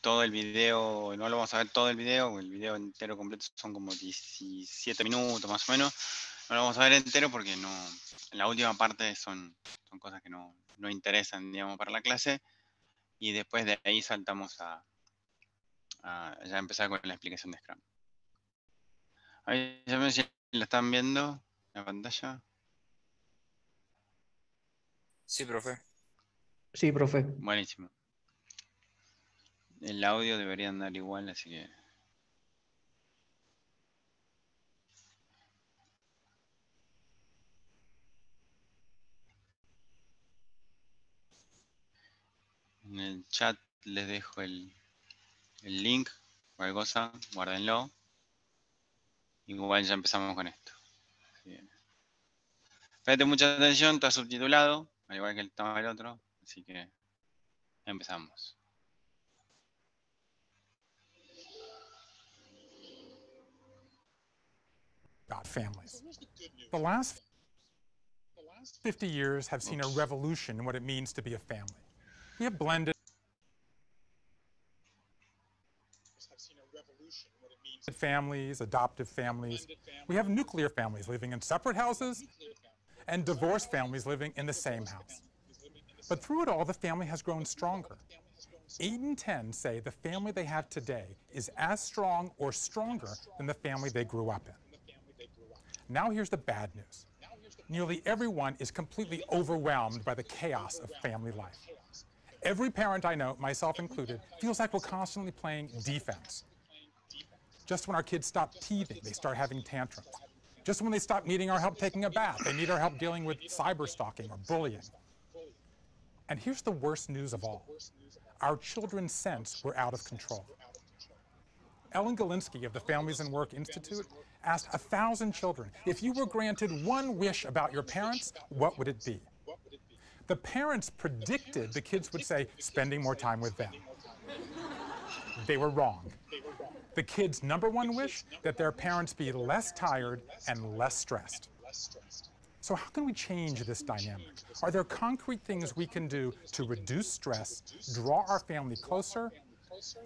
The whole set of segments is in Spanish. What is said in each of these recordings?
todo el video, no lo vamos a ver todo el video entero completo son como 17 minutos más o menos. No lo vamos a ver entero porque no, en la última parte son cosas que no interesan, digamos, para la clase. Y después de ahí saltamos a ya empezar con la explicación de Scrum. Ahí ya me si lo están viendo en la pantalla. Sí, profe. Sí, profe. Buenísimo. El audio debería andar igual, así que... En el chat les dejo el link, cualquier cosa, guárdenlo. Igual ya empezamos con esto. Preste mucha atención, está subtitulado, al igual que el otro, así que empezamos. About families. The last 50 years have seen a revolution in what it means to be a family. We have blended families, adoptive families. We have nuclear families living in separate houses and divorced families living in the same house. But through it all, the family has grown stronger. 8 in 10 say the family they have today is as strong or stronger than the family they grew up in. Now here's the bad news. Nearly everyone is completely overwhelmed by the chaos of family life. Every parent I know, myself included, feels like we're constantly playing defense. Just when our kids stop teething, they start having tantrums. Just when they stop needing our help taking a bath, they need our help dealing with cyber stalking or bullying. And here's the worst news of all. Our children sense we're out of control. Ellen Galinsky of the Families and Work Institute asked 1,000 children, if you were granted one wish about your parents, what would it be? The parents predicted the kids would say, spending more time with them. They were wrong. The kids' number one wish, that their parents be less tired and less stressed. So how can we change this dynamic? Are there concrete things we can do to reduce stress, draw our family closer,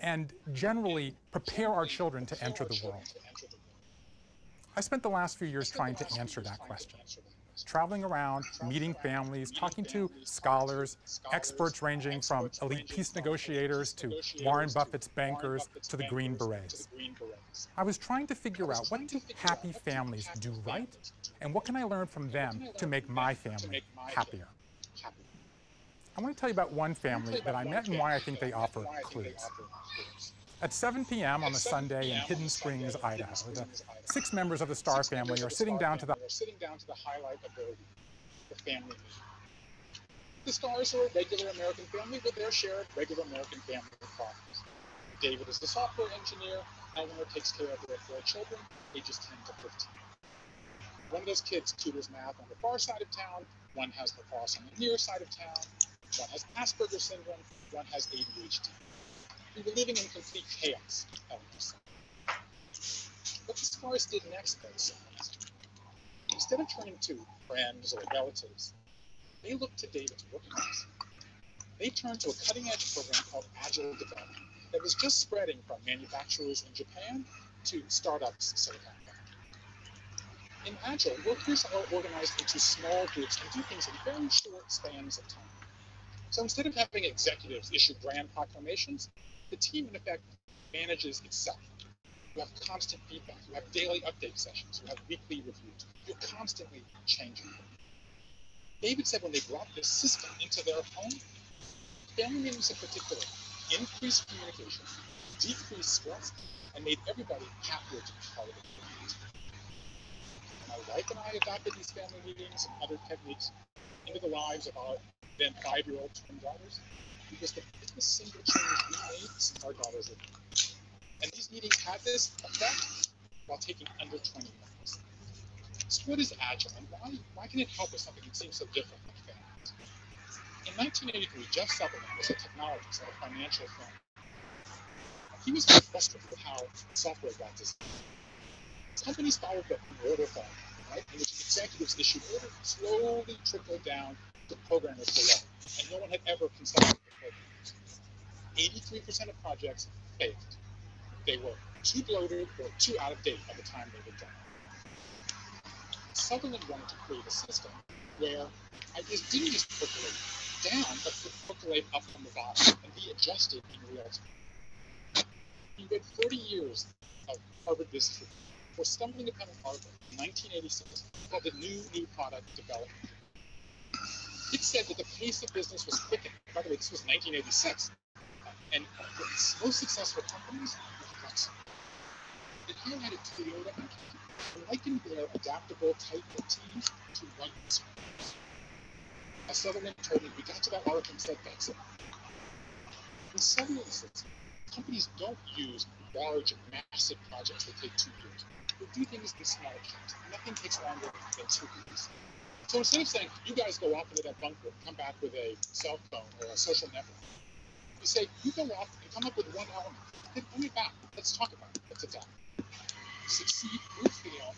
and generally prepare our children to enter the world? I spent the last few years trying to answer that question. Traveling around, meeting families, talking to scholars, experts ranging from elite peace negotiators to Warren Buffett's bankers to the Green Berets. I was trying to figure out, what do happy families do right, and what can I learn from them to make my family happier? I want to tell you about one family that I met and why I think they offer clues. At 7 p.m. on a Sunday in Hidden Springs, Idaho, the 6 members of the Star family are sitting down to the highlight of their week, the family meeting. The Stars are a regular American family with their share of regular American family problems. David is the software engineer. Eleanor takes care of their 4 children, ages 10 to 15. One of those kids tutors math on the far side of town, one has lacrosse on the near side of town, one has Asperger's syndrome, one has ADHD. We were living in complete chaos, Eleanor said. What the Stars did next, though, semester, instead of turning to friends or relatives, they looked to David's workplace. They turned to a cutting-edge program called Agile Development that was just spreading from manufacturers in Japan to startups in Silicon Valley. In Agile, workers are organized into small groups and do things in very short spans of time. So instead of having executives issue grand proclamations, the team, in effect, manages itself. You have constant feedback. You have daily update sessions. You have weekly reviews. You're constantly changing. David said when they brought this system into their home, family meetings in particular increased communication, decreased stress, and made everybody happier to be part of the community. My wife and I adopted these family meetings and other techniques into the lives of our then 5-year-old twin daughters because the biggest single change we made since our daughters were born. And these meetings had this effect while taking under 20 minutes. So what is Agile, and why can it help with something that seems so different like families? In 1983, Jeff Sutherland was a technologist at a financial firm. He was frustrated with how software got designed. Companies followed the order form, right, in which executives issued orders slowly trickled down to programmers below, and no one had ever consulted the programmers. 83% of projects failed. They were too bloated or too out of date by the time they were done. Sutherland wanted to create a system where ideas didn't just percolate down, but could percolate up from the bottom and be adjusted in real time. He read 30 years of Harvard Business Review for stumbling upon an article in 1986 called The New Product Development. It said that the pace of business was quickening. By the way, this was 1986. And the most successful companies were flexible. It highlighted Toyota and likened their adaptable, tight-knit teams to rugby squads. As Sutherland told me, we got to that article and said, that's it. In some instances, companies don't use large, massive projects that take 2 years. They do things in small chunks. Nothing takes longer than 2 weeks. So instead of saying, you guys go off into that bunker and come back with a cell phone or a social network, you say, you go off and come up with one element. Then bring it back. Let's talk about it. Let's adapt. Succeed or fail.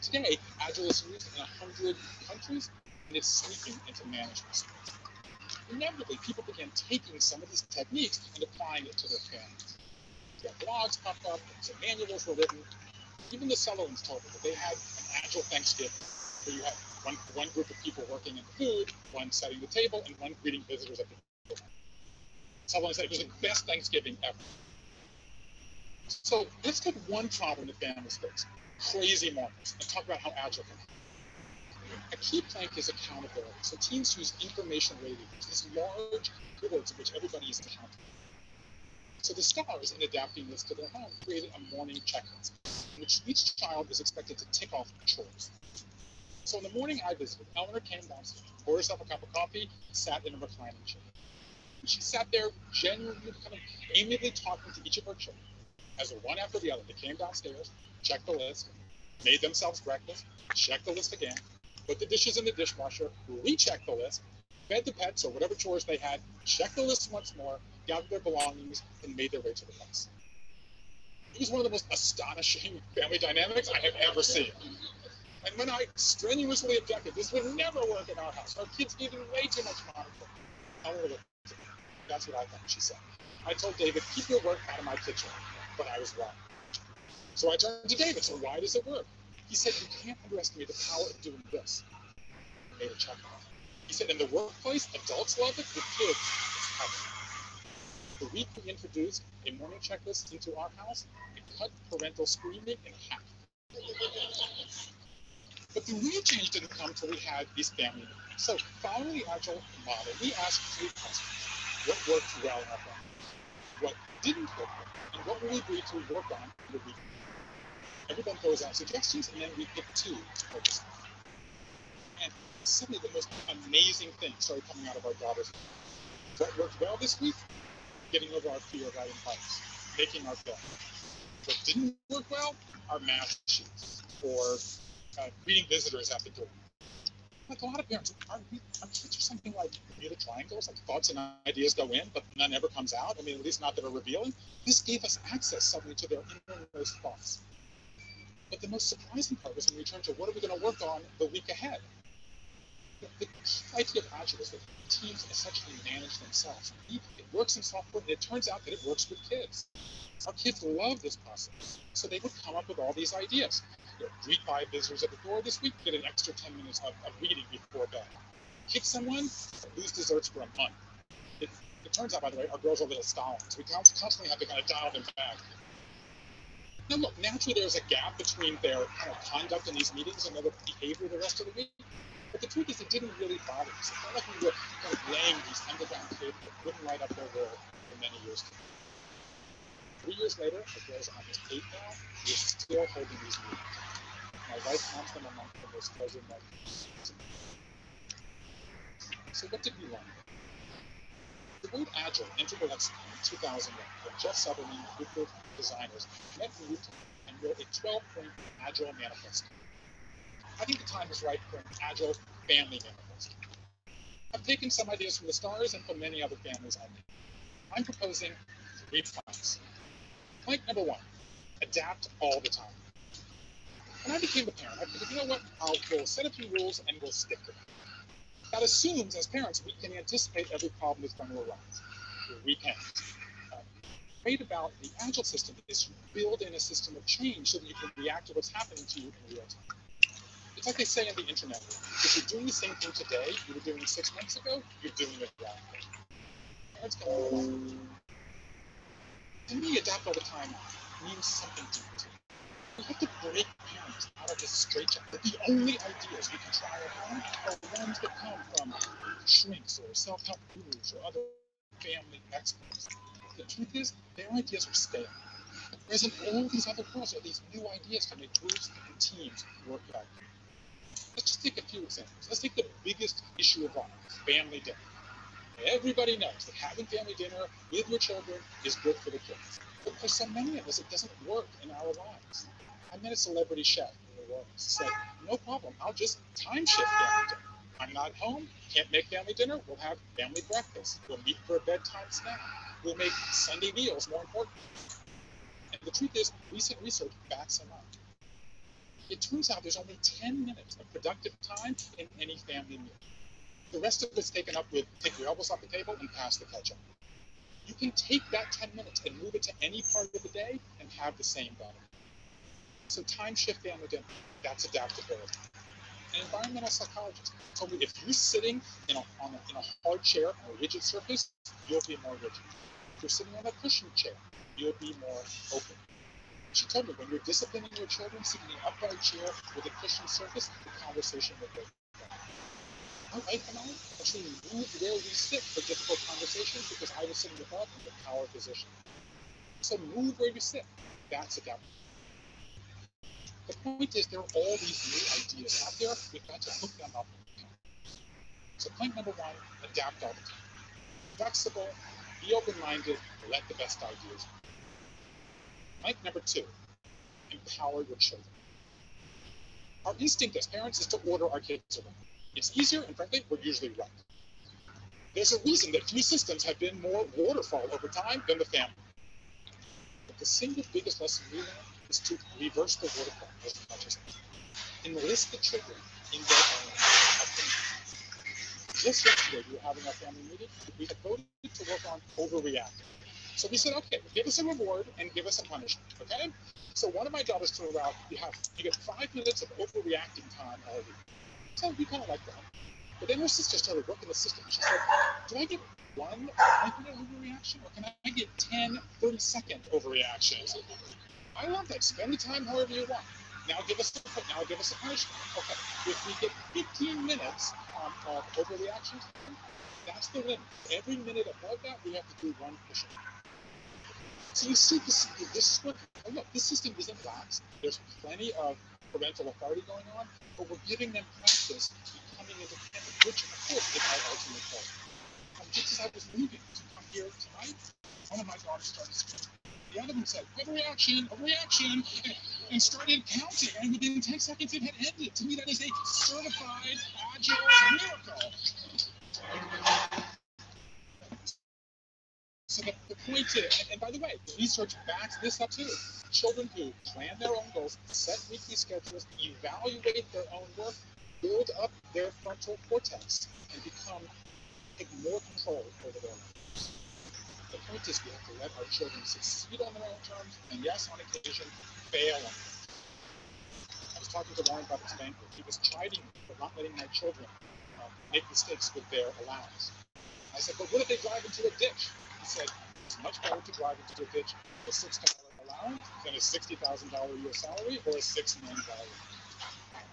Today, Agile is used in 100 countries, and it's sneaking into management schools. Inevitably, people began taking some of these techniques and applying it to their families. Blogs popped up, some manuals were written. Even the Sutherlands told me that they had an Agile Thanksgiving, where you had one group of people working in the food, one setting the table, and one greeting visitors at the table. Sutherland said it was the best Thanksgiving ever. So let's take one problem that families face, crazy mornings, and talk about how Agile can help. A key plank is accountability. So teams use information radios, these large boards in which everybody is accountable. So the stars, in adapting this to their home, created a morning checklist, in which each child is expected to tick off chores. So in the morning I visited, Eleanor came downstairs, poured herself a cup of coffee, sat in a reclining chair. She sat there genuinely, kind of amiably talking to each of her children. As one after the other, they came downstairs, checked the list, made themselves breakfast, checked the list again, put the dishes in the dishwasher, rechecked the list, fed the pets or whatever chores they had, checked the list once more, gathered their belongings, and made their way to the bus. It was one of the most astonishing family dynamics I have ever seen. And when I strenuously objected, this would never work in our house. Our kids needed way too much monitoring. Eleanor looked at me. That's what I thought, she said. I told David, keep your work out of my kitchen, but I was wrong. So I turned to David, so why does it work? He said, you can't underestimate the power of doing this. I made a chuckle. He said, in the workplace, adults love it, with kids, it's heaven. The week we introduced a morning checklist into our house, it cut parental screaming in half. But the real change didn't come until we had these family meetings. So following the Agile model, we asked 3 questions. What worked well in our family? What didn't work well? And what will we agree to work on the week? Everyone throws out suggestions, and then we pick 2 to focus on. And suddenly the most amazing thing started coming out of our daughters. What worked well this week? Getting over our fear of riding bikes, making our bed. What didn't work well? Our math sheets, or greeting visitors at the door. Like a lot of parents, our kids are something like Bermuda Triangles, like thoughts and ideas go in, but none ever comes out. I mean, at least not that are revealing. This gave us access suddenly to their innermost thoughts. But the most surprising part was when we turned to what are we going to work on the week ahead? The key idea of Agile is that teams essentially manage themselves. It works in software, and it turns out that it works with kids. Our kids love this process, so they would come up with all these ideas. Greet 5 visitors at the door this week, get an extra 10 minutes of reading before bed. Kick someone, lose desserts for a month. It turns out, by the way, our girls are little Stalins. So we constantly have to kind of dial them back. Now look, naturally there's a gap between their kind of conduct in these meetings and their behavior the rest of the week. But the truth is it didn't really bother us. It felt like we were kind of laying these underground cables that wouldn't light up their world for many years to come. 3 years later, the girls are almost 8 now, we're still holding these meetings. My wife counts them among the most treasured moments. So what did we learn? The word Agile entered the lexicon in 2001 when Jeff Sutherland and a group of designers met in Utah and wrote a 12-point Agile manifesto. I think the time is right for an Agile family manifesto. I've taken some ideas from the stars and from many other families I know. I'm proposing 3 planks. Plank number 1, adapt all the time. When I became a parent, I figured, you know what, we'll set a few rules and we'll stick to them. That assumes, as parents, we can anticipate every problem that's going to arise. We can. Great about the Agile system is you build in a system of change so that you can react to what's happening to you in real time. It's like they say in the internet, if you're doing the same thing today you were doing 6 months ago, you're doing it wrong. Parents can go, to me, adapt all the time means something deeper to me. We have to break parents out of this straitjacket. That the only ideas we can try at home are ones that come from shrinks or self-help gurus or other family experts. The truth is, their ideas are stale. Whereas in all these other worlds are these new ideas to make groups and teams work better. Let's just take a few examples. Let's take the biggest issue of all, family dinner. Everybody knows that having family dinner with your children is good for the kids. But for so many of us, it doesn't work in our lives. I met a celebrity chef in New Orleans who said, no problem, I'll just time shift family dinner. I'm not home, can't make family dinner, we'll have family breakfast. We'll meet for a bedtime snack. We'll make Sunday meals more important. And the truth is, recent research backs him up. It turns out there's only 10 minutes of productive time in any family meal. The rest of it's taken up with take your elbows off the table and pass the ketchup. You can take that 10 minutes and move it to any part of the day and have the same benefit. So time shift family dinner, that's adaptability. An environmental psychologist told me if you're sitting in a hard chair on a rigid surface, you'll be more rigid. If you're sitting on a cushioned chair, you'll be more open. She told me when you're disciplining your children sitting in an upright chair with a cushioned surface, the conversation will go better. My wife and I actually moved where we sit for difficult conversations because I was sitting above in the power position. So move where you sit. That's adaptability. The point is there are all these new ideas out there. We've got to hook them up. So plank number one, adapt all the time. Flexible, be open-minded, let the best ideas. Plank number two, empower your children. Our instinct as parents is to order our kids around. It's easier, and frankly, we're usually right. There's a reason that few systems have been more waterfall over time than the family. But the single biggest lesson we learn is to reverse the waterfall as much as possible. Enlist the children in their own opinions. Just yesterday, we were having our family meeting. We had voted to work on overreacting. So we said, okay, give us a reward and give us a punishment, okay? So one of my daughters threw out, you get 5 minutes of overreacting time all week. So we kind of like that. But then her sister started working the system. She said, do I get 1 5-minute overreaction or can I get 10 30-second overreactions? I love that. Spend the time however you want. Now give us a punishment. Okay, if we get 15 minutes of overreaction time, that's the limit. Every minute above that, we have to do 1 push-up. So you see, this is what, look, this system isn't lax. There's plenty of parental authority going on, but we're giving them practice becoming independent, which, of course, is our ultimate goal. Just as I was leaving to come here tonight, one of my daughters started screaming. The other one said, overreaction, and started counting, and within 10 seconds it had ended. To me, that is a certified Agile miracle. So the point is, and by the way, research backs this up too. Children who plan their own goals, set weekly schedules, evaluate their own work, build up their frontal cortex, and take more control over their lives. The point is we have to let our children succeed on their own terms, and yes, on occasion, fail on their own terms. I was talking to Warren Buffett's banker. He was chiding me for not letting my children make mistakes with their allowance. I said, but what if they drive into a ditch? He said, it's much better to drive into a ditch with a $6 allowance than a $60,000 a year salary or a $6 million a year.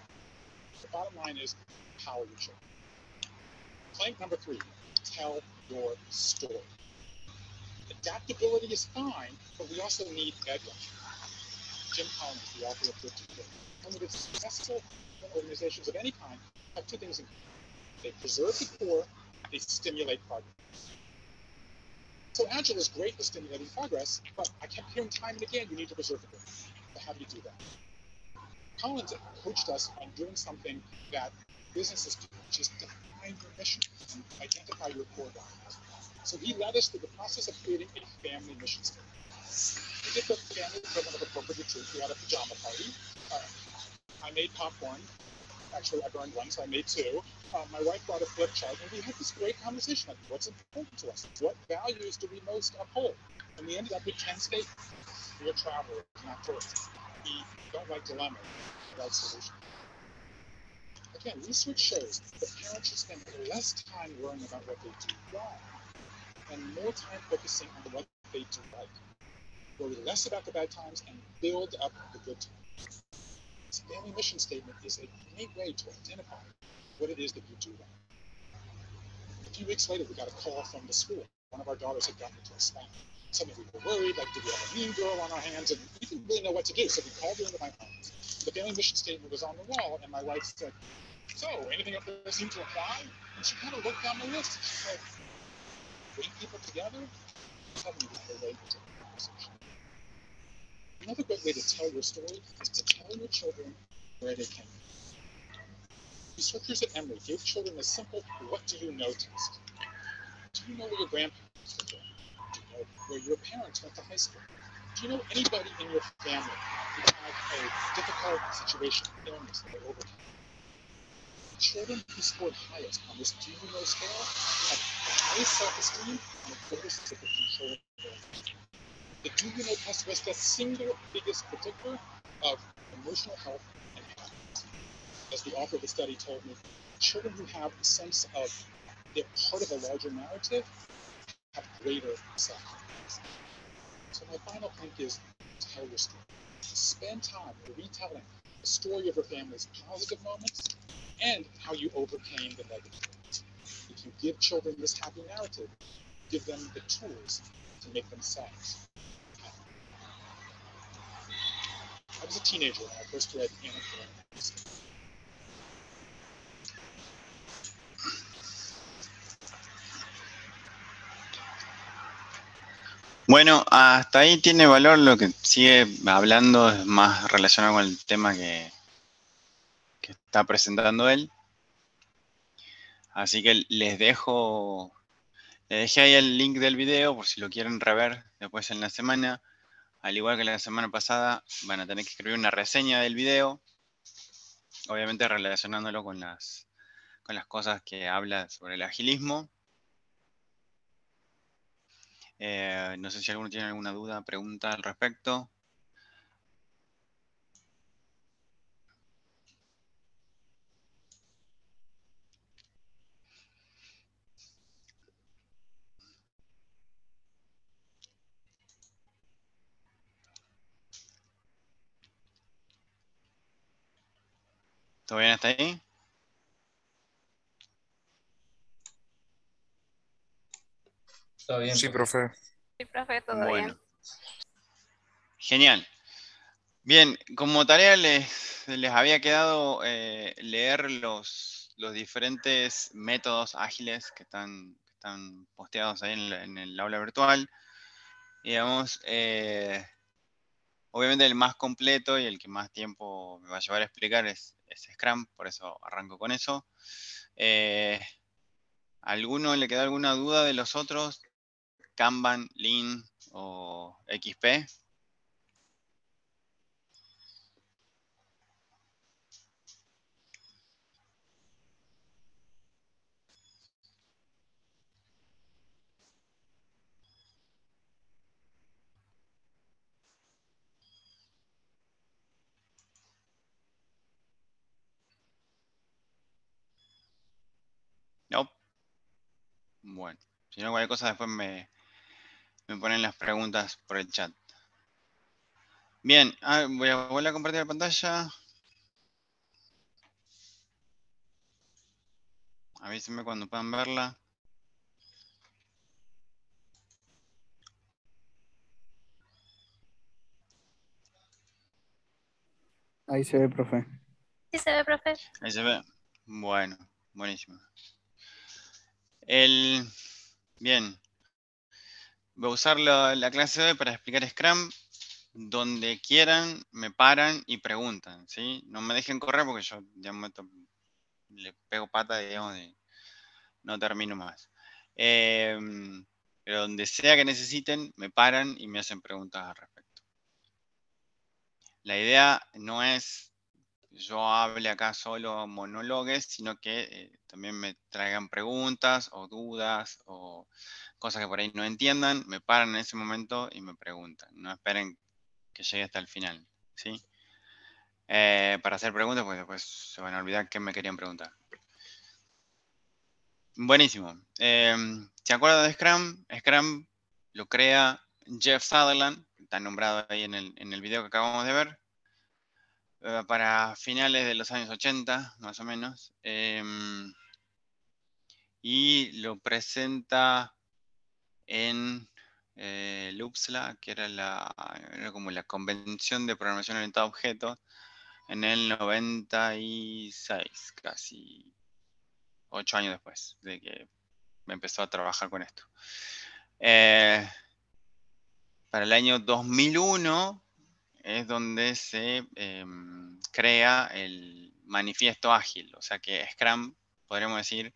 The bottom line is, empower your children. Plank number 3, tell your story. Adaptability is fine, but we also need bedrock. Jim Collins, the author of 15 Books, told me that successful organizations of any kind have 2 things in common. They preserve the core, they stimulate progress. So Agile is great at stimulating progress, but I kept hearing time and again, you need to preserve the core. So how do you do that? Collins coached us on doing something that businesses do, which is define your mission and identify your core values. So he led us through the process of creating a family mission statement. We did the family equivalent of a corporate retreat. We had a pajama party. I made popcorn. Actually, I burned 1, so I made 2. my wife brought a flip chart, and we had this great conversation like, what's important to us? What values do we most uphold? And we ended up with 10 statements. We're travelers, not tourists. We don't like dilemmas, we like solutions. Again, research shows that parents should spend less time worrying about what they do wrong and more time focusing on what they do right. Worry less about the bad times and build up the good times. This family mission statement is a great way to identify what it is that you do right. A few weeks later, we got a call from the school. One of our daughters had gotten into a spat. Suddenly we were worried, like, did we have a mean girl on our hands? And we didn't really know what to do, so we called her into my office. The family mission statement was on the wall, and my wife said, so, anything up there seem to apply? And she kind of looked down the list, and she said, bring people together? Suddenly we had a way to take the conversation. Another great way to tell your story is to tell your children where they came from. Researchers at Emory gave children a simple, what do you know test. Do you know where your grandparents were born? Do you know where your parents went to high school? Do you know anybody in your family who had a difficult situation, illness that they overcame? The children who scored highest on this do you know scale had the highest self-esteem and the greatest sense of control of their life. The do you know test was the single biggest predictor of emotional health and happiness. As the author of the study told me, children who have a sense of they're part of a larger narrative have greater self-confidence. So my final point is tell your story. Spend time retelling the story of your family's positive moments and how you overcame the negative ones. If you give children this happy narrative, give them the tools to make themselves happy. I was a teenager when I first read Anna Karenina. Bueno, hasta ahí tiene valor. Lo que sigue hablando es más relacionado con el tema que está presentando él. Así que les dejé ahí el link del video por si lo quieren rever después en la semana. Al igual que la semana pasada, van a tener que escribir una reseña del video, obviamente relacionándolo con las cosas que habla sobre el agilismo. No sé si alguno tiene alguna duda, pregunta al respecto. ¿Todo bien hasta ahí? Está bien. Sí, profe. Sí, profe, todo Bueno. bien. Genial. Bien, como tarea les había quedado leer los diferentes métodos ágiles que están posteados ahí en el aula virtual. Digamos, obviamente el más completo y el que más tiempo me va a llevar a explicar es Scrum, por eso arranco con eso. ¿Alguno le quedó alguna duda de los otros? Kanban, Lean o XP. No. Bueno, si no cualquier cosa después me ponen las preguntas por el chat. Bien, voy a volver a compartir la pantalla. Avísenme cuando puedan verla. Ahí se ve, profe. Sí se ve, profe. Ahí se ve. Bueno, buenísimo. Bien. Voy a usar la clase de hoy para explicar Scrum. Donde quieran, me paran y preguntan, ¿sí? No me dejen correr porque yo, digamos, le pego pata, digamos, y no termino más. Pero donde sea que necesiten, me paran y me hacen preguntas al respecto. La idea no es yo hable acá solo monólogos, sino que también me traigan preguntas o dudas o cosas que por ahí no entiendan, me paran en ese momento y me preguntan. No esperen que llegue hasta el final, ¿sí? Para hacer preguntas, pues después se van a olvidar qué me querían preguntar. Buenísimo. ¿Se acuerdan de Scrum? Scrum lo crea Jeff Sutherland, está nombrado ahí en el video que acabamos de ver, para finales de los años 80, más o menos. Y lo presenta en Uppsala, que era como la convención de programación orientada a objetos, en el 96, casi 8 años después de que empezó a trabajar con esto. Para el año 2001 es donde se crea el manifiesto ágil, o sea que Scrum, podríamos decir,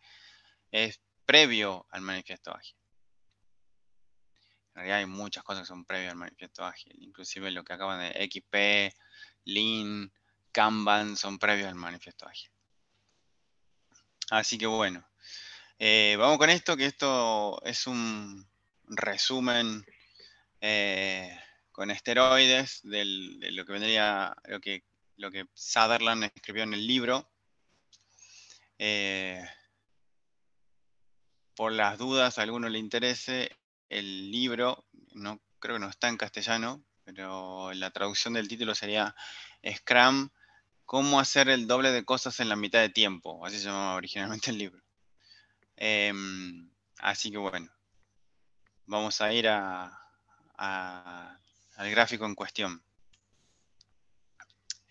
es previo al manifiesto ágil. En realidad hay muchas cosas que son previas al manifiesto ágil, inclusive lo que acaban de XP, Lean, Kanban son previos al manifiesto ágil. Así que bueno, vamos con esto, que esto es un resumen con esteroides de lo que vendría, lo que Sutherland escribió en el libro. Por las dudas, a alguno le interese, el libro, no creo que no está en castellano, pero la traducción del título sería Scrum, cómo hacer el doble de cosas en la mitad de tiempo. Así se llamaba originalmente el libro. Así que bueno, vamos a ir al gráfico en cuestión.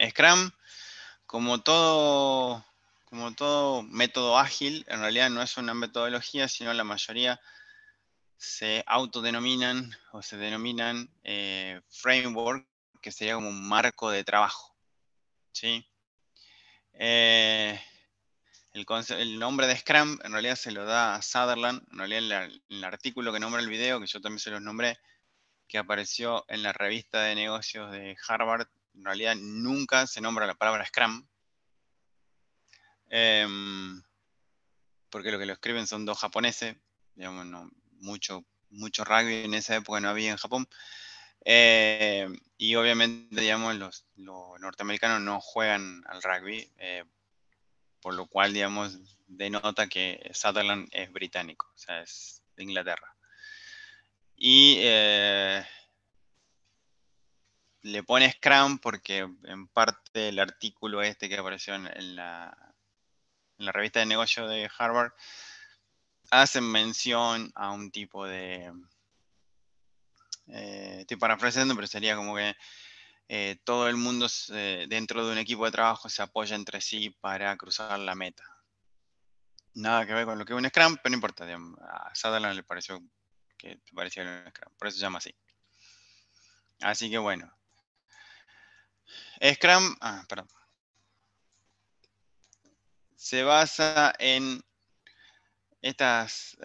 Scrum, como todo método ágil, en realidad no es una metodología, sino la mayoría se autodenominan o se denominan framework, que sería como un marco de trabajo, ¿sí? El nombre de Scrum en realidad se lo da a Sutherland, en realidad en el artículo que nombra el video, que yo también se los nombré, que apareció en la revista de negocios de Harvard, en realidad nunca se nombra la palabra Scrum, porque lo que lo escriben son dos japoneses, digamos, no, mucho rugby en esa época no había en Japón. Y obviamente, digamos, los norteamericanos no juegan al rugby, por lo cual, digamos, denota que Sutherland es británico, o sea, es de Inglaterra. Y le pone Scrum porque en parte el artículo este que apareció en la revista de negocios de Harvard hacen mención a un tipo de... estoy parafraseando, pero sería como que todo el mundo dentro de un equipo de trabajo se apoya entre sí para cruzar la meta. Nada que ver con lo que es un Scrum, pero no importa. Digamos, a Sutherland le pareció que parecía un Scrum, por eso se llama así. Así que bueno. Scrum, perdón. Se basa en estas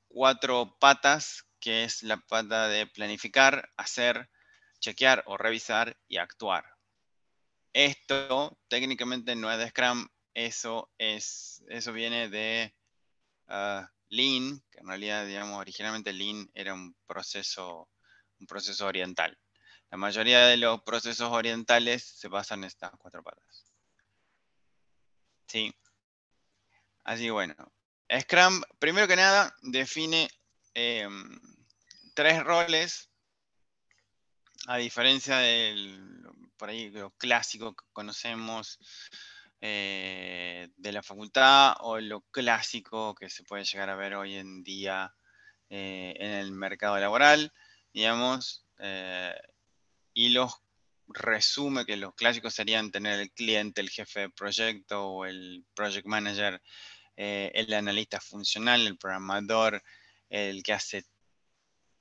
4 patas, que es la pata de planificar, hacer, chequear o revisar y actuar. Esto técnicamente no es de Scrum, eso viene de Lean, que en realidad, digamos, originalmente Lean era un proceso oriental. La mayoría de los procesos orientales se basan en estas 4 patas. ¿Sí? Así que bueno, Scrum, primero que nada, define 3 roles, a diferencia del, por ahí, lo clásico que conocemos de la facultad o lo clásico que se puede llegar a ver hoy en día en el mercado laboral, digamos, y los resume que los clásicos serían tener el cliente, el jefe de proyecto o el project manager, el analista funcional, el programador, el que hace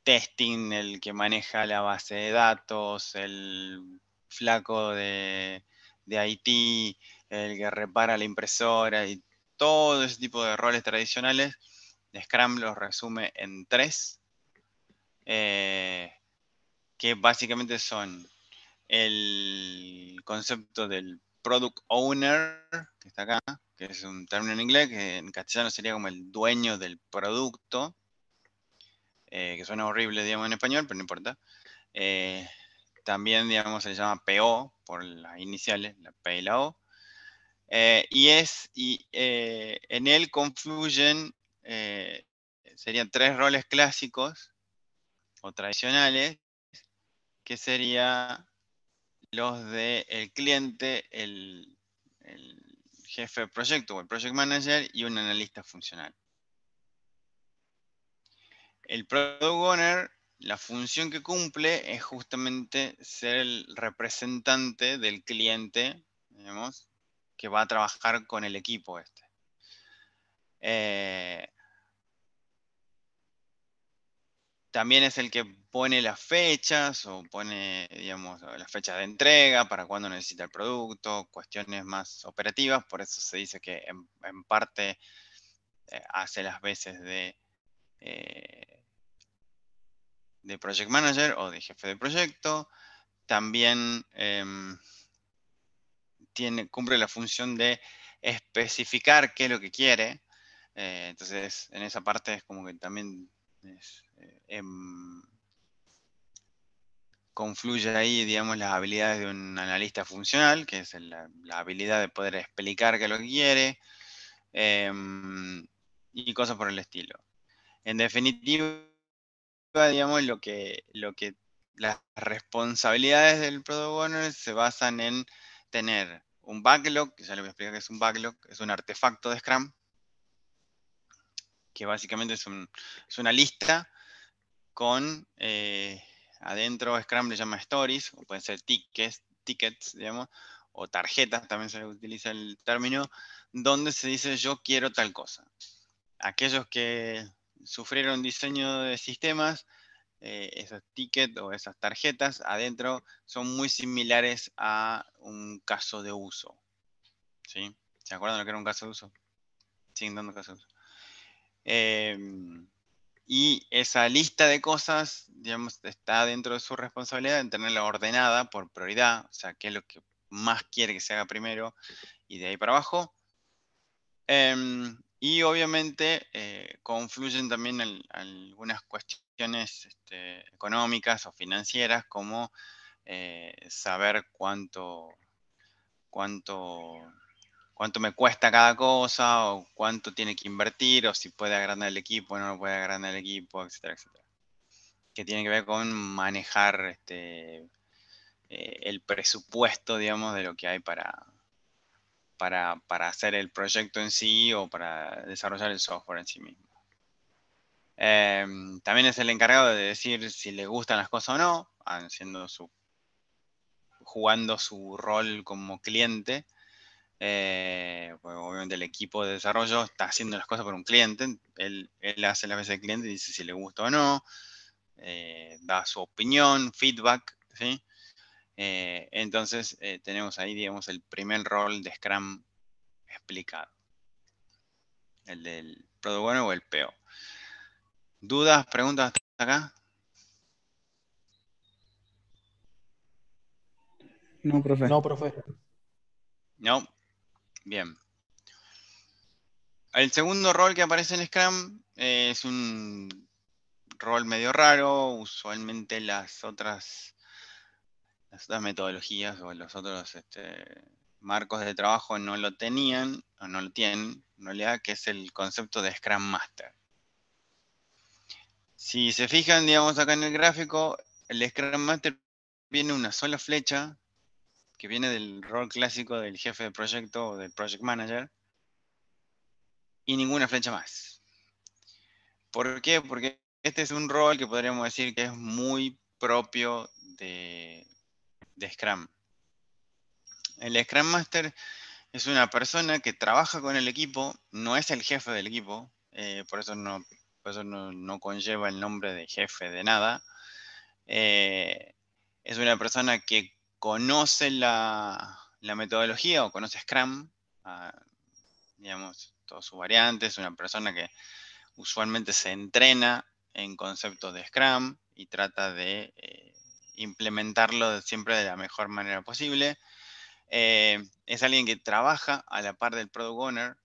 testing, el que maneja la base de datos, el flaco de IT, el que repara la impresora y todo ese tipo de roles tradicionales. Scrum los resume en 3, que básicamente son el concepto del Product Owner, que está acá, que es un término en inglés, que en castellano sería como el dueño del producto, que suena horrible, digamos, en español, pero no importa. También, digamos, se le llama PO, por las iniciales, la P y la O. En él confluyen, serían 3 roles clásicos o tradicionales, que serían los del cliente, el jefe de proyecto o el project manager y un analista funcional. El product owner, la función que cumple es justamente ser el representante del cliente, digamos, que va a trabajar con el equipo este. También es el que pone las fechas o pone, digamos, las fechas de entrega para cuando necesita el producto, cuestiones más operativas. Por eso se dice que en parte hace las veces de project manager o de jefe de proyecto. También cumple la función de especificar qué es lo que quiere. Entonces, en esa parte es como que también confluye ahí, digamos, las habilidades de un analista funcional, que es la habilidad de poder explicar qué es lo que quiere, y cosas por el estilo. En definitiva, digamos, las responsabilidades del Product Owner se basan en tener un backlog, que ya le voy a explicar qué es un backlog, es un artefacto de Scrum, que básicamente es una lista con, adentro Scrum le llama stories, o pueden ser tickets, digamos, o tarjetas, también se utiliza el término, donde se dice yo quiero tal cosa. Aquellos que sufrieron diseño de sistemas, esos tickets o esas tarjetas adentro son muy similares a un caso de uso. ¿Sí? ¿Se acuerdan lo que era un caso de uso? Siguen dando caso de uso. Y esa lista de cosas, digamos, está dentro de su responsabilidad en tenerla ordenada por prioridad, o sea, qué es lo que más quiere que se haga primero y de ahí para abajo. Y obviamente confluyen también algunas cuestiones económicas o financieras, como saber cuánto me cuesta cada cosa, o cuánto tiene que invertir, o si puede agrandar el equipo o no puede agrandar el equipo, etcétera, etcétera. Que tiene que ver con manejar el presupuesto, digamos, de lo que hay para hacer el proyecto en sí o para desarrollar el software en sí mismo. También es el encargado de decir si le gustan las cosas o no, jugando su rol como cliente. Pues obviamente el equipo de desarrollo está haciendo las cosas por un cliente, él hace las veces de cliente y dice si le gusta o no, da su opinión, feedback, ¿sí? Entonces tenemos ahí, digamos, el primer rol de Scrum explicado, el del Product Owner o el PO. ¿Dudas, preguntas hasta acá? No, profe. No, profe. No. Bien. El segundo rol que aparece en Scrum es un rol medio raro. Usualmente las otras metodologías o los otros marcos de trabajo no lo tenían, o no lo tienen, en realidad, que es el concepto de Scrum Master. Si se fijan, digamos, acá en el gráfico, el Scrum Master viene una sola flecha, que viene del rol clásico del jefe de proyecto o del project manager, y ninguna flecha más. ¿Por qué? Porque este es un rol que podríamos decir que es muy propio de Scrum. El Scrum Master es una persona que trabaja con el equipo, no es el jefe del equipo, por eso no conlleva el nombre de jefe de nada. Es una persona que conoce la metodología o conoce Scrum, digamos, todas sus variantes. Es una persona que usualmente se entrena en conceptos de Scrum y trata de implementarlo siempre de la mejor manera posible. es alguien que trabaja a la par del Product Owner,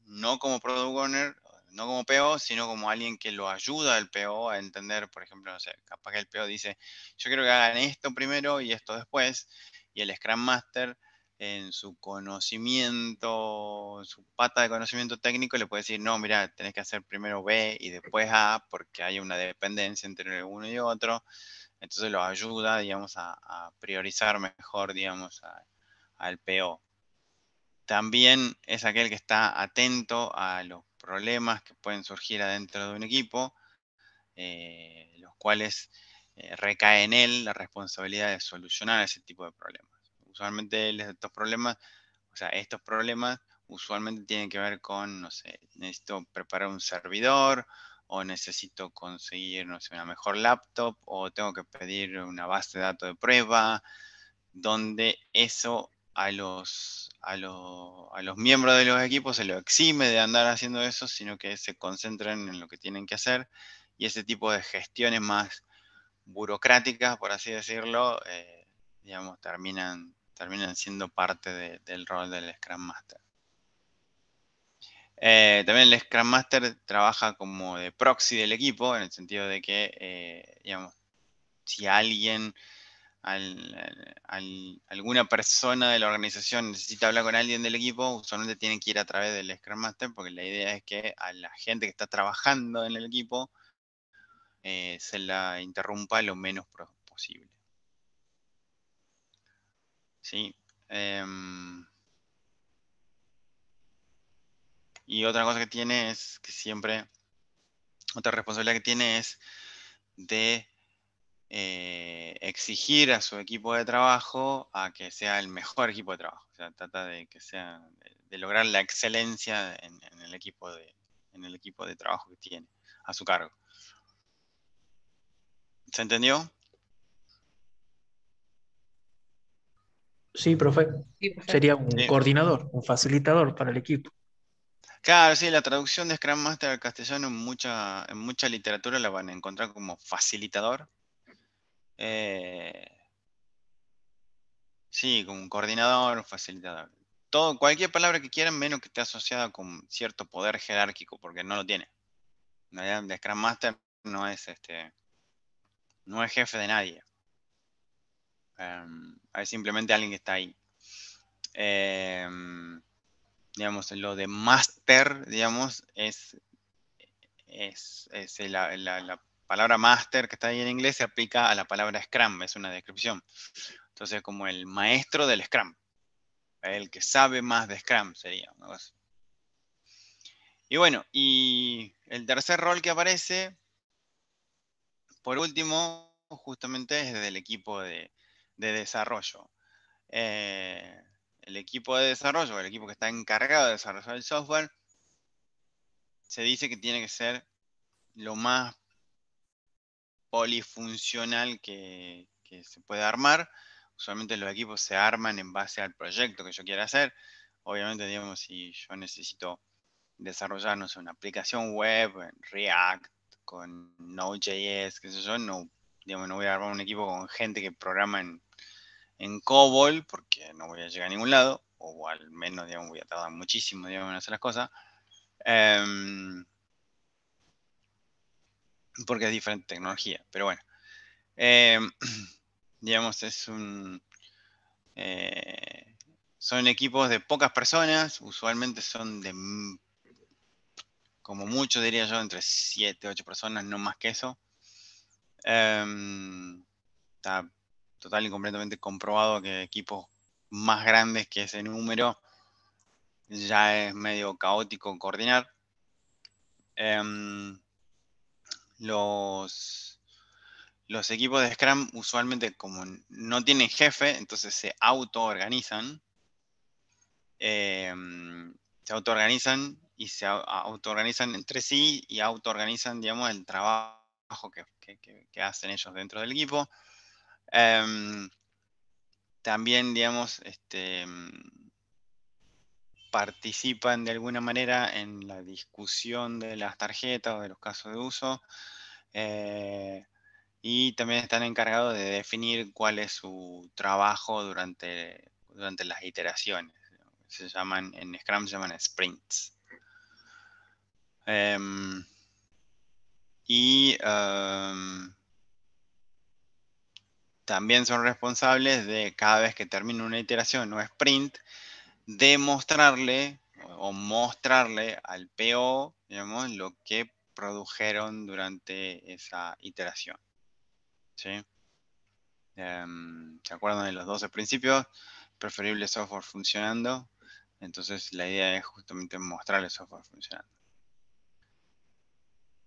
no como Product Owner, no como PO, sino como alguien que lo ayuda al PO a entender, por ejemplo, no sé, capaz que el PO dice, yo quiero que hagan esto primero y esto después, y el Scrum Master en su conocimiento, su pata de conocimiento técnico le puede decir, no, mira, tenés que hacer primero B y después A, porque hay una dependencia entre uno y otro. Entonces lo ayuda, digamos, a priorizar mejor, digamos, al PO. También es aquel que está atento a los problemas que pueden surgir adentro de un equipo, los cuales recae en él la responsabilidad de solucionar ese tipo de problemas. Usualmente estos problemas usualmente tienen que ver con, no sé, necesito preparar un servidor, o necesito conseguir, no sé, una mejor laptop, o tengo que pedir una base de datos de prueba, donde eso a los miembros de los equipos se lo exime de andar haciendo eso, sino que se concentran en lo que tienen que hacer, y ese tipo de gestiones más burocráticas, por así decirlo, digamos, terminan siendo parte del rol del Scrum Master. También el Scrum Master trabaja como de proxy del equipo, en el sentido de que, digamos, si alguna persona de la organización necesita hablar con alguien del equipo, usualmente tienen que ir a través del Scrum Master, porque la idea es que a la gente que está trabajando en el equipo se la interrumpa lo menos posible. ¿Sí? Y otra cosa que tiene es que siempre, otra responsabilidad que tiene es de exigir a su equipo de trabajo a que sea el mejor equipo de trabajo. O sea, trata de que sea, de lograr la excelencia en el equipo de trabajo que tiene a su cargo. ¿Se entendió? Sí, profe. Sí, profe. Sería un Sí. coordinador, un facilitador para el equipo. Claro, sí, la traducción de Scrum Master al castellano en mucha literatura la van a encontrar como facilitador. Sí, como un coordinador, un facilitador. Cualquier palabra que quieran, menos que esté asociada con cierto poder jerárquico, porque no lo tiene. En realidad, el Scrum Master no es jefe de nadie. Es simplemente alguien que está ahí. Digamos, lo de master, digamos, es la palabra master que está ahí en inglés se aplica a la palabra Scrum, es una descripción. Entonces, como el maestro del Scrum, el que sabe más de Scrum sería, ¿no? Y bueno, y el tercer rol que aparece, por último, justamente es del equipo de desarrollo. El equipo de desarrollo, el equipo que está encargado de desarrollar el software, se dice que tiene que ser lo más polifuncional que se puede armar. Usualmente los equipos se arman en base al proyecto que yo quiera hacer. Obviamente, digamos, si yo necesito desarrollar, no sé, una aplicación web en React, con Node.js, qué sé yo, no, digamos, no voy a armar un equipo con gente que programa en COBOL, porque no voy a llegar a ningún lado, o al menos, digamos, voy a tardar muchísimo, digamos, en hacer las cosas. Porque es diferente tecnología, pero bueno. Digamos, son equipos de pocas personas, usualmente son de, como mucho diría yo, entre 7, 8 personas, no más que eso. Está total y completamente comprobado que equipos más grandes que ese número ya es medio caótico coordinar. Los equipos de Scrum usualmente, como no tienen jefe, entonces se auto-organizan. Se auto-organizan y se auto-organizan entre sí y auto-organizan, digamos, el trabajo que hacen ellos dentro del equipo. También, digamos, participan de alguna manera en la discusión de las tarjetas o de los casos de uso. y también están encargados de definir cuál es su trabajo durante las iteraciones. Se llaman, en Scrum se llaman sprints. También son responsables de, cada vez que termina una iteración o sprint, de mostrarle o mostrarle al PO, digamos, lo que produjeron durante esa iteración. ¿Sí? ¿Se acuerdan de los 12 principios? Preferible software funcionando. Entonces la idea es justamente mostrarle software funcionando.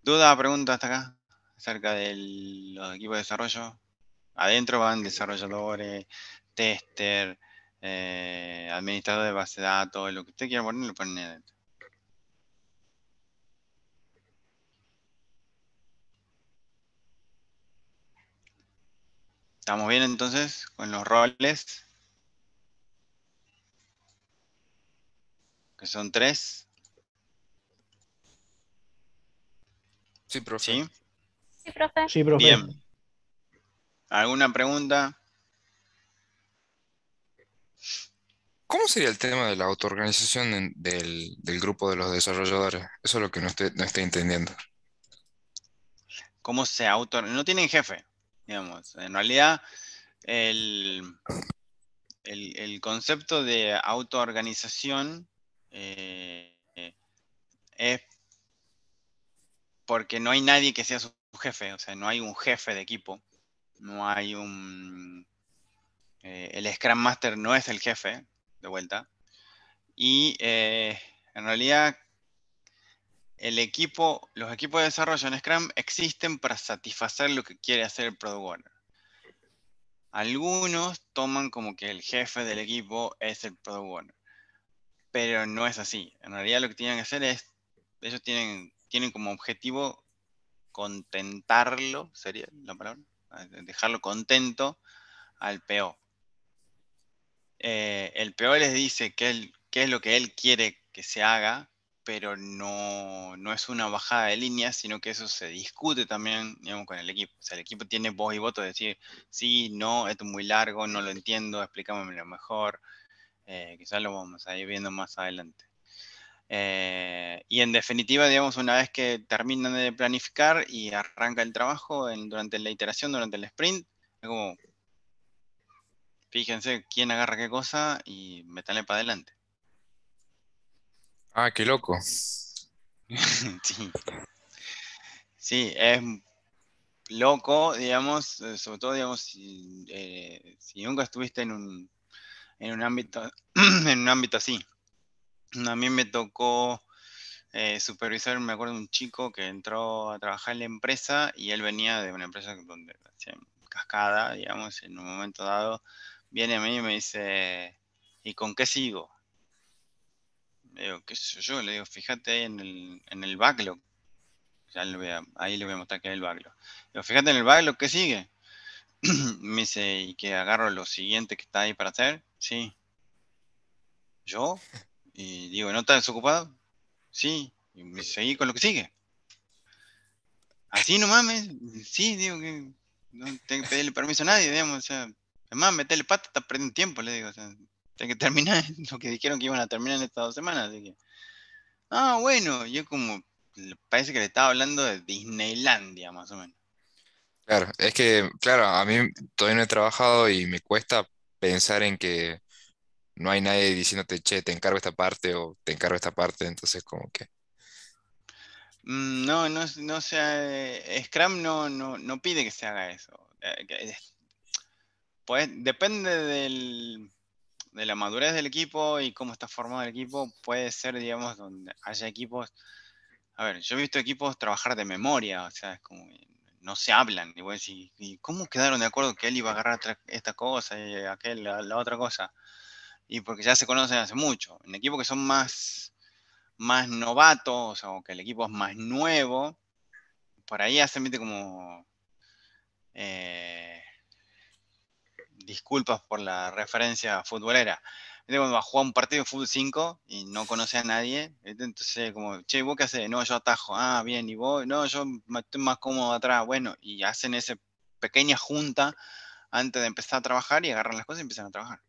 ¿Duda o pregunta hasta acá acerca de los equipos de desarrollo? Adentro van desarrolladores, tester, administrador de base de datos, lo que usted quiera poner, lo ponen adentro. ¿Estamos bien entonces con los roles? Que son 3. Sí, profe. ¿Sí? Sí, profe. Sí, profe. Bien. ¿Alguna pregunta? ¿Cómo sería el tema de la autoorganización del grupo de los desarrolladores? Eso es lo que no estoy entendiendo. ¿Cómo se no tienen jefe, digamos. En realidad, el concepto de autoorganización es porque no hay nadie que sea su jefe, o sea, no hay un jefe de equipo, no hay el Scrum Master no es el jefe, de vuelta, y en realidad los equipos de desarrollo en Scrum existen para satisfacer lo que quiere hacer el Product Owner. Algunos toman como que el jefe del equipo es el Product Owner, pero no es así. En realidad lo que tienen que hacer es, ellos tienen como objetivo contentarlo, sería la palabra, dejarlo contento al PO. El PO les dice qué es lo que él quiere que se haga, pero no es una bajada de línea, sino que eso se discute también, digamos, con el equipo. O sea, el equipo tiene voz y voto de decir, sí, no, esto es muy largo, no lo entiendo, explícamelo mejor. Quizás lo vamos a ir viendo más adelante. Y en definitiva, digamos, una vez que terminan de planificar y arranca el trabajo durante la iteración, durante el sprint, es como, fíjense quién agarra qué cosa y métanle para adelante. Ah, qué loco. Sí. Sí, es loco, digamos, sobre todo, digamos, si nunca estuviste en un ámbito, en un ámbito así. A mí me tocó supervisar, me acuerdo de un chico que entró a trabajar en la empresa y él venía de una empresa donde hacían cascada, digamos, en un momento dado, viene a mí y me dice, ¿y con qué sigo? Le digo, ¿qué sé yo? Le digo, fíjate ahí en el backlog. Ya ahí le voy a mostrar que es el backlog. Le digo, fíjate en el backlog, ¿qué sigue? Me dice, ¿y que agarro lo siguiente que está ahí para hacer? Sí. ¿Yo? Y digo, ¿no estás desocupado? Sí. Y me dice, seguí con lo que sigue. Así nomás, sí, digo que no tengo que pedirle permiso a nadie, digamos, o sea, además meterle pata está perdiendo tiempo, le digo, o sea, tengo que terminar lo que dijeron que iban a terminar en estas 2 semanas, así que, bueno, yo como, parece que le estaba hablando de Disneylandia, más o menos. Claro, es que, claro, a mí todavía no he trabajado y me cuesta pensar en que no hay nadie diciéndote, che, te encargo esta parte o te encargo esta parte, entonces como que... No sea, Scrum no pide que se haga eso. Pues, depende de la madurez del equipo y cómo está formado el equipo, puede ser, digamos, donde haya equipos. A ver, yo he visto equipos trabajar de memoria, o sea, es como que no se hablan. Y vos decís, ¿y cómo quedaron de acuerdo que él iba a agarrar esta cosa y aquel la otra cosa? Y porque ya se conocen hace mucho. En equipos que son más novatos, o que el equipo es más nuevo, por ahí hacen, viste, como disculpas por la referencia futbolera. ¿Viste cuando va a jugar un partido de fútbol 5 y no conoce a nadie? ¿Viste? Entonces, como, che, ¿vos qué haces? No, yo atajo. Ah, bien, ¿y vos? No, yo estoy más cómodo atrás. Bueno, y hacen ese pequeña junta antes de empezar a trabajar y agarran las cosas y empiezan a trabajar.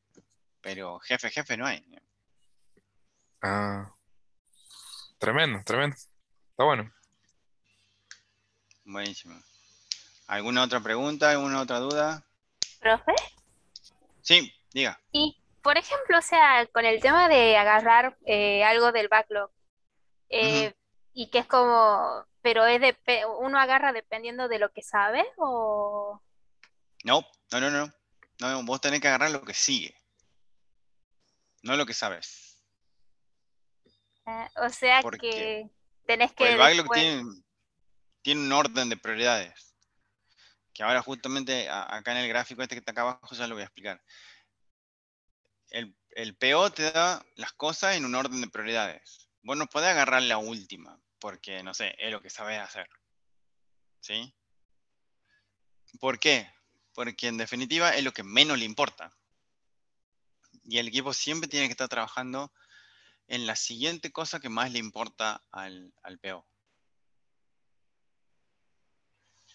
Pero jefe no hay. Ah, tremendo, tremendo. Está bueno. Buenísimo. ¿Alguna otra pregunta? ¿Alguna otra duda? Profe. Sí, diga. Y, por ejemplo, o sea, con el tema de agarrar algo del backlog, Ujú. y que es como, pero uno agarra dependiendo de lo que sabe, o... No, no. No, vos tenés que agarrar lo que sigue, no lo que sabes. O sea Porque que tenés pues que el backlog después... tiene un orden de prioridades. Que ahora justamente acá en el gráfico este que está acá abajo ya lo voy a explicar. El PO te da las cosas en un orden de prioridades. Vos no podés agarrar la última, porque no sé, es lo que sabés hacer. ¿Sí? ¿Por qué? Porque en definitiva es lo que menos le importa. Y el equipo siempre tiene que estar trabajando en la siguiente cosa que más le importa al PO.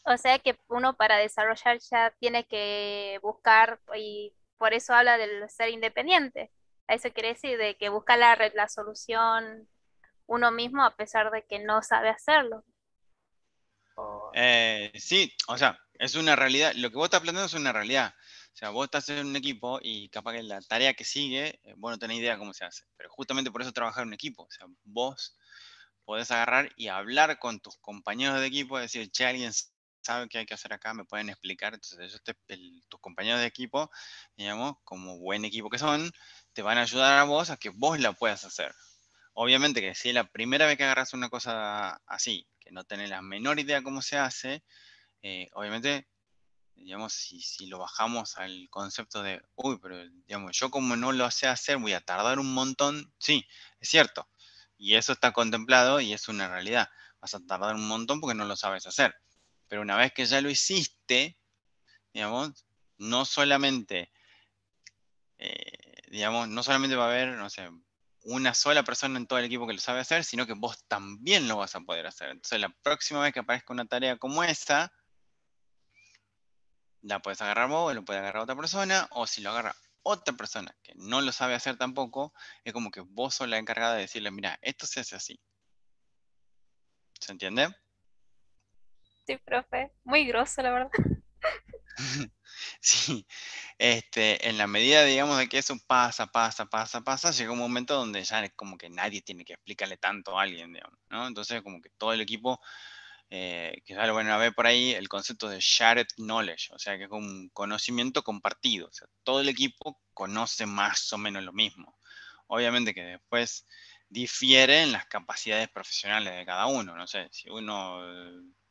O sea que uno para desarrollar ya tiene que buscar, y por eso habla del ser independiente. A eso quiere decir de que busca la solución uno mismo a pesar de que no sabe hacerlo. O- Sí, o sea, es una realidad. Lo que vos estás planteando es una realidad. O sea, vos estás en un equipo y capaz que la tarea que sigue, vos no tenés idea cómo se hace. Pero justamente por eso trabajar en un equipo. O sea, vos podés agarrar y hablar con tus compañeros de equipo, decir, che, alguien sabe qué hay que hacer acá, me pueden explicar. Entonces, tus compañeros de equipo, digamos, como buen equipo que son, te van a ayudar a vos a que vos la puedas hacer. Obviamente que si es la primera vez que agarras una cosa así, que no tenés la menor idea cómo se hace, obviamente, digamos, si lo bajamos al concepto de, uy, pero digamos, yo como no lo sé hacer, voy a tardar un montón, sí, es cierto. Y eso está contemplado y es una realidad. Vas a tardar un montón porque no lo sabes hacer. Pero una vez que ya lo hiciste, digamos, no solamente, digamos, no solamente va a haber, no sé, una sola persona en todo el equipo que lo sabe hacer, sino que vos también lo vas a poder hacer. Entonces, la próxima vez que aparezca una tarea como esa, la puedes agarrar vos, lo puede agarrar otra persona, o si lo agarra otra persona que no lo sabe hacer tampoco, es como que vos sos la encargada de decirle, mira, esto se hace así. ¿Se entiende? Sí, profe, muy grosso, la verdad. Sí, en la medida, digamos, de que eso pasa, llega un momento donde ya es como que nadie tiene que explicarle tanto a alguien, digamos, ¿no? Entonces, como que todo el equipo, que ya lo van a ver por ahí, el concepto de shared knowledge, o sea, que es un conocimiento compartido, o sea, todo el equipo conoce más o menos lo mismo. Obviamente que después difiere en las capacidades profesionales de cada uno, no sé, si uno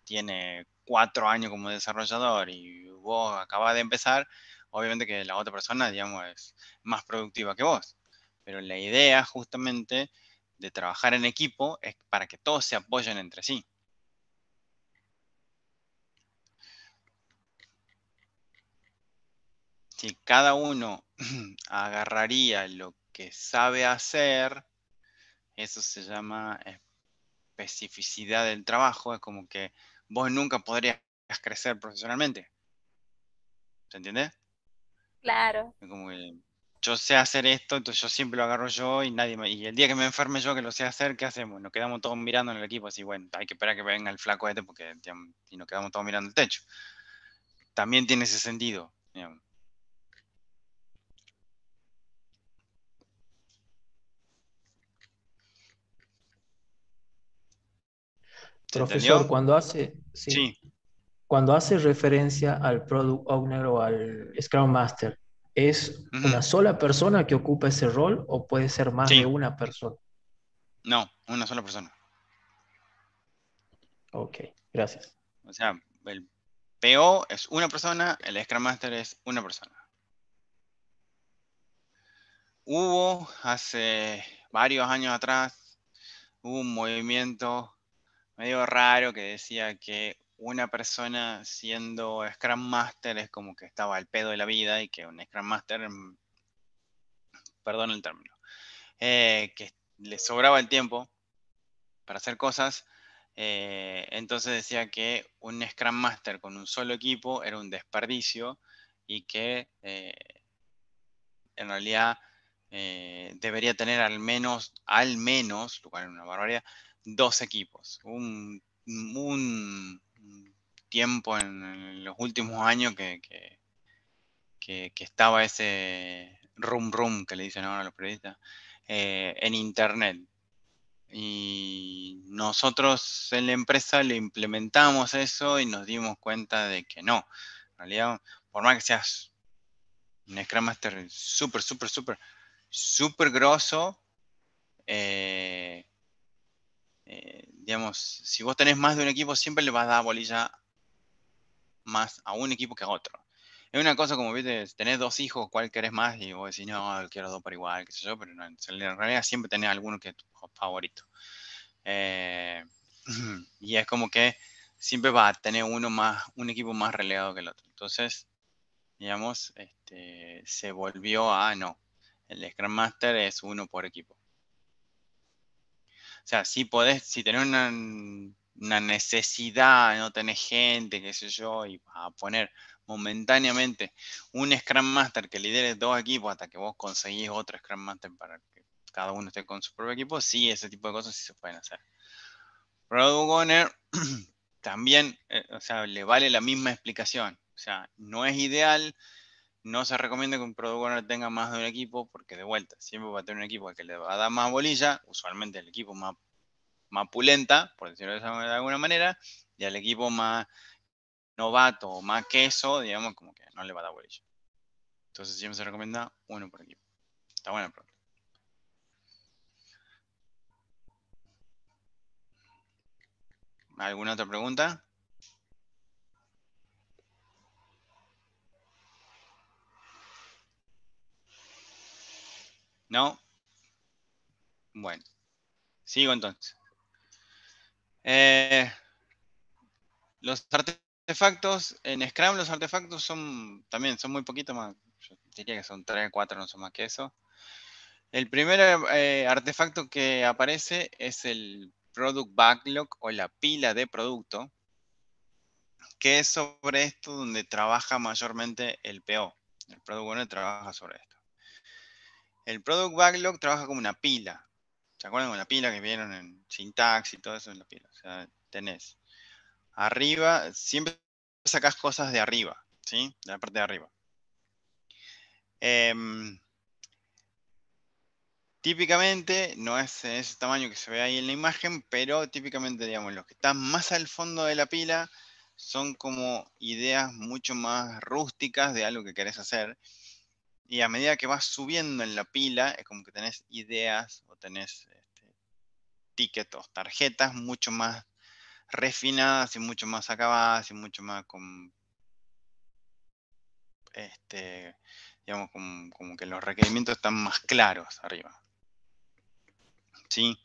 tiene 4 años como desarrollador y vos acabas de empezar, obviamente que la otra persona, digamos, es más productiva que vos. Pero la idea justamente de trabajar en equipo es para que todos se apoyen entre sí. Si cada uno agarraría lo que sabe hacer, eso se llama especificidad del trabajo, es como que vos nunca podrías crecer profesionalmente. ¿Se entiende? Claro. Es como que yo sé hacer esto, entonces yo siempre lo agarro yo y y el día que me enferme yo que lo sé hacer, ¿qué hacemos? Nos quedamos todos mirando en el equipo así, bueno, hay que esperar que venga el flaco este porque digamos, si nos quedamos todos mirando el techo. También tiene ese sentido, digamos. ¿Se Profesor, entendió? cuando hace, sí, Sí. cuando hace referencia al Product Owner o al Scrum Master, ¿es Ujú. una sola persona que ocupa ese rol o puede ser más de Sí, una persona? no, una sola persona. Ok, gracias. O sea, el PO es una persona, el Scrum Master es una persona. Hubo hace varios años atrás, hubo un movimiento medio raro que decía que una persona siendo Scrum Master es como que estaba al pedo de la vida y que un Scrum Master, perdón el término, que le sobraba el tiempo para hacer cosas Entonces decía que un Scrum Master con un solo equipo era un desperdicio y que en realidad debería tener al menos, lo cual es una barbaridad, 2 equipos. Un tiempo en los últimos años que estaba ese rum que le dicen ahora a los periodistas en internet. Y nosotros en la empresa le implementamos eso y nos dimos cuenta de que no. En realidad, por más que seas un Scrum Master súper grosso, digamos, si vos tenés más de un equipo, siempre le vas a dar bolilla más a un equipo que a otro. Es una cosa como, viste, si tenés 2 hijos, ¿cuál querés más? Y vos decís, no, quiero 2 por igual, qué sé yo, pero no, en realidad siempre tenés alguno que es tu favorito. Y es como que siempre va a tener un equipo más relegado que el otro. Entonces, digamos, se volvió a no. El Scrum Master es uno por equipo. O sea, si tenés una necesidad, no tenés gente, qué sé yo, y a poner momentáneamente un Scrum Master que lidere 2 equipos hasta que vos conseguís otro Scrum Master para que cada uno esté con su propio equipo, sí, ese tipo de cosas sí se pueden hacer. Product Owner también, o sea, le vale la misma explicación. O sea, no es ideal, no se recomienda que un Product Owner tenga más de un equipo, porque de vuelta, siempre va a tener un equipo al que le va a dar más bolilla, usualmente el equipo más pulenta, por decirlo de alguna manera, y al equipo más novato o más queso, digamos, como que no le va a dar bolilla. Entonces siempre se recomienda uno por equipo. Está buena la pregunta. ¿Alguna otra pregunta? ¿No? Bueno, sigo entonces. Los artefactos, en Scrum los artefactos también son muy poquitos más. Yo diría que son 3, 4, no son más que eso. El primer artefacto que aparece es el Product Backlog o la pila de producto, que es sobre esto donde trabaja mayormente el PO. El Product Owner trabaja sobre esto. El Product Backlog trabaja como una pila. ¿Se acuerdan de la pila que vieron en Syntax y todo eso en la pila? O sea, tenés arriba, siempre sacas cosas de arriba, ¿sí? De la parte de arriba. Típicamente, no es en ese tamaño que se ve ahí en la imagen, pero típicamente, digamos, los que están más al fondo de la pila son como ideas mucho más rústicas de algo que querés hacer. Y a medida que vas subiendo en la pila, es como que tenés ideas o tenés tickets o tarjetas mucho más refinadas y mucho más acabadas y mucho más con, digamos, como que los requerimientos están más claros arriba. ¿Sí?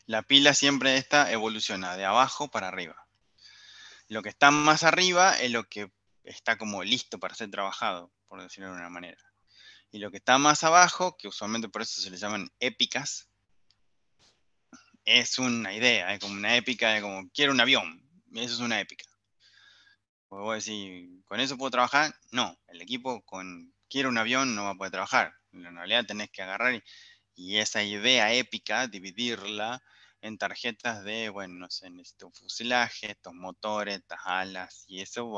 La pila siempre evoluciona de abajo para arriba. Lo que está más arriba es lo que está como listo para ser trabajado, por decirlo de una manera. Y lo que está más abajo, que usualmente por eso se le llaman épicas, es una idea, es como una épica, de como quiero un avión. Eso es una épica. Porque vos decís, ¿con eso puedo trabajar? No, el equipo con quiero un avión no va a poder trabajar. En realidad tenés que agarrar y esa idea épica, dividirla en tarjetas de, bueno, no sé, necesito fuselaje, estos motores, estas alas, y eso